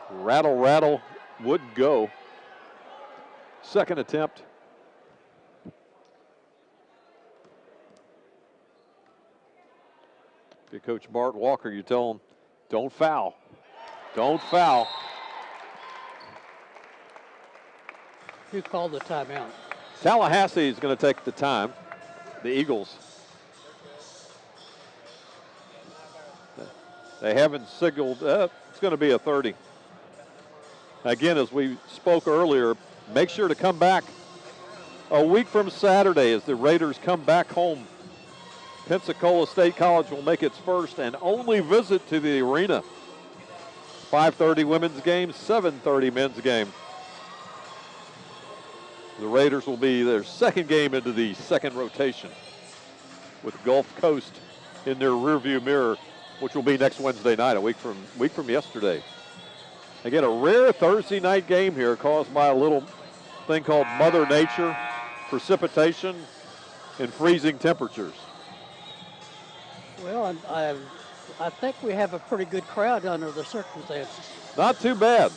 Rattle, rattle, would go. Second attempt. If you coach Bart Walker, you tell him, don't foul. Don't foul. Who called the timeout? Tallahassee is going to take the time. The Eagles. They haven't signaled. It's going to be a 30. Again, as we spoke earlier, make sure to come back a week from Saturday as the Raiders come back home. Pensacola State College will make its first and only visit to the arena. 5:30 women's game, 7:30 men's game. The Raiders will be their second game into the second rotation with Gulf Coast in their rearview mirror, which will be next Wednesday night, a week from yesterday. Again, a rare Thursday night game here caused by a little thing called Mother Nature, precipitation, and freezing temperatures. Well, I think we have a pretty good crowd under the circumstances. Not too bad.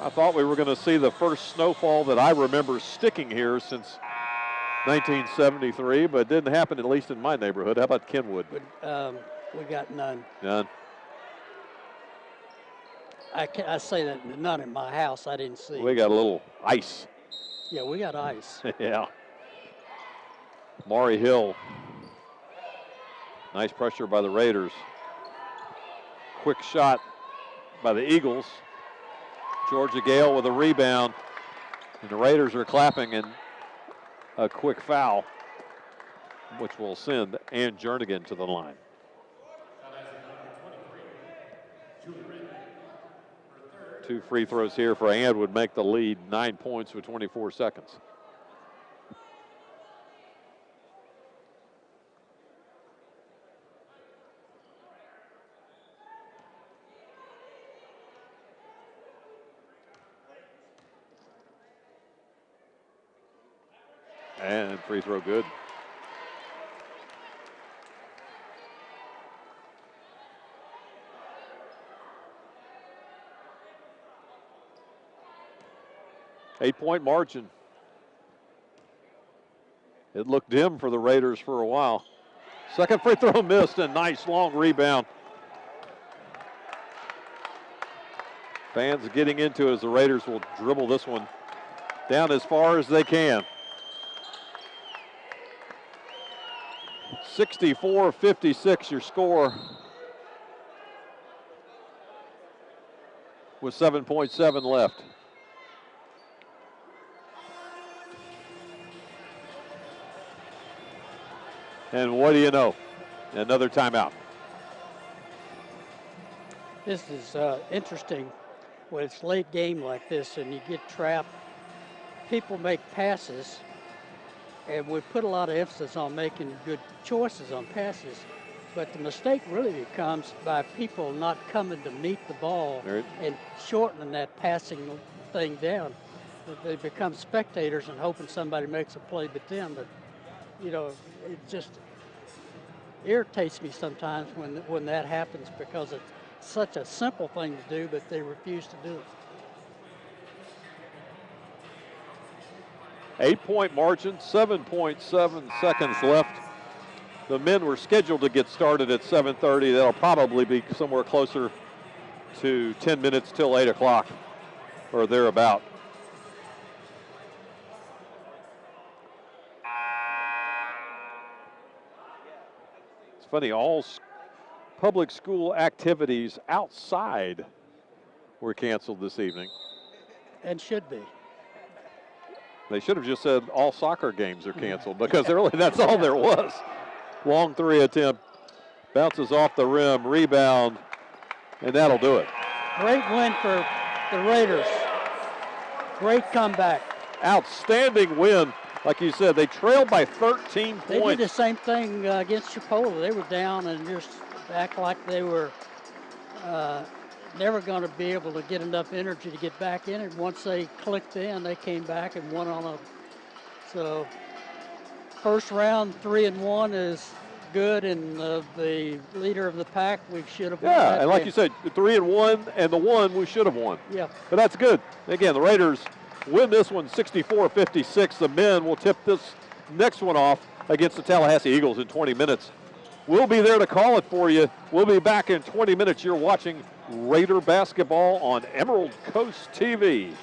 I thought we were going to see the first snowfall that I remember sticking here since 1973, but it didn't happen, at least in my neighborhood. How about Kenwood? We got none. None. I say that none in my house. I didn't see. We got a little ice. Yeah, we got ice. Yeah. Maury Hill. Nice pressure by the Raiders. Quick shot by the Eagles. Georgia Gale with a rebound. And the Raiders are clapping, and a quick foul, which will send Ann Jernigan to the line. Two free throws here for Ann would make the lead 9 points with 24 seconds. And free throw good. Eight-point margin. It looked dim for the Raiders for a while. Second free throw missed, and nice long rebound. Fans getting into it as the Raiders will dribble this one down as far as they can. 64-56 your score with 7.7 left. And what do you know? Another timeout. This is interesting when it's late game like this and you get trapped. People make passes, and we put a lot of emphasis on making good choices on passes. But the mistake really becomes by people not coming to meet the ball and shortening that passing thing down. They become spectators and hoping somebody makes a play but them. But, you know, it just irritates me sometimes when that happens, because it's such a simple thing to do, but they refuse to do it. 8-point margin, 7.7 seconds left. The men were scheduled to get started at 7:30. That'll probably be somewhere closer to 10 minutes till 8 o'clock or thereabout. It's funny, all public school activities outside were canceled this evening. And should be. They should have just said all soccer games are canceled, because really that's all there was. Long three attempt, bounces off the rim, rebound, and that'll do it. Great win for the Raiders. Great comeback. Outstanding win. Like you said, they trailed by 13 points. They did the same thing against Chipola. They were down and just act like they were never going to be able to get enough energy to get back in it. Once they clicked in, they came back and won on them. So first round, 3-1 is good, and the leader of the pack, we should have won. Yeah, and like you said, 3-1, and the one we should have won. Yeah. But that's good. Again, the Raiders win this one 64-56. The men will tip this next one off against the Tallahassee Eagles in 20 minutes. We'll be there to call it for you. We'll be back in 20 minutes. You're watching Raider basketball on Emerald Coast TV.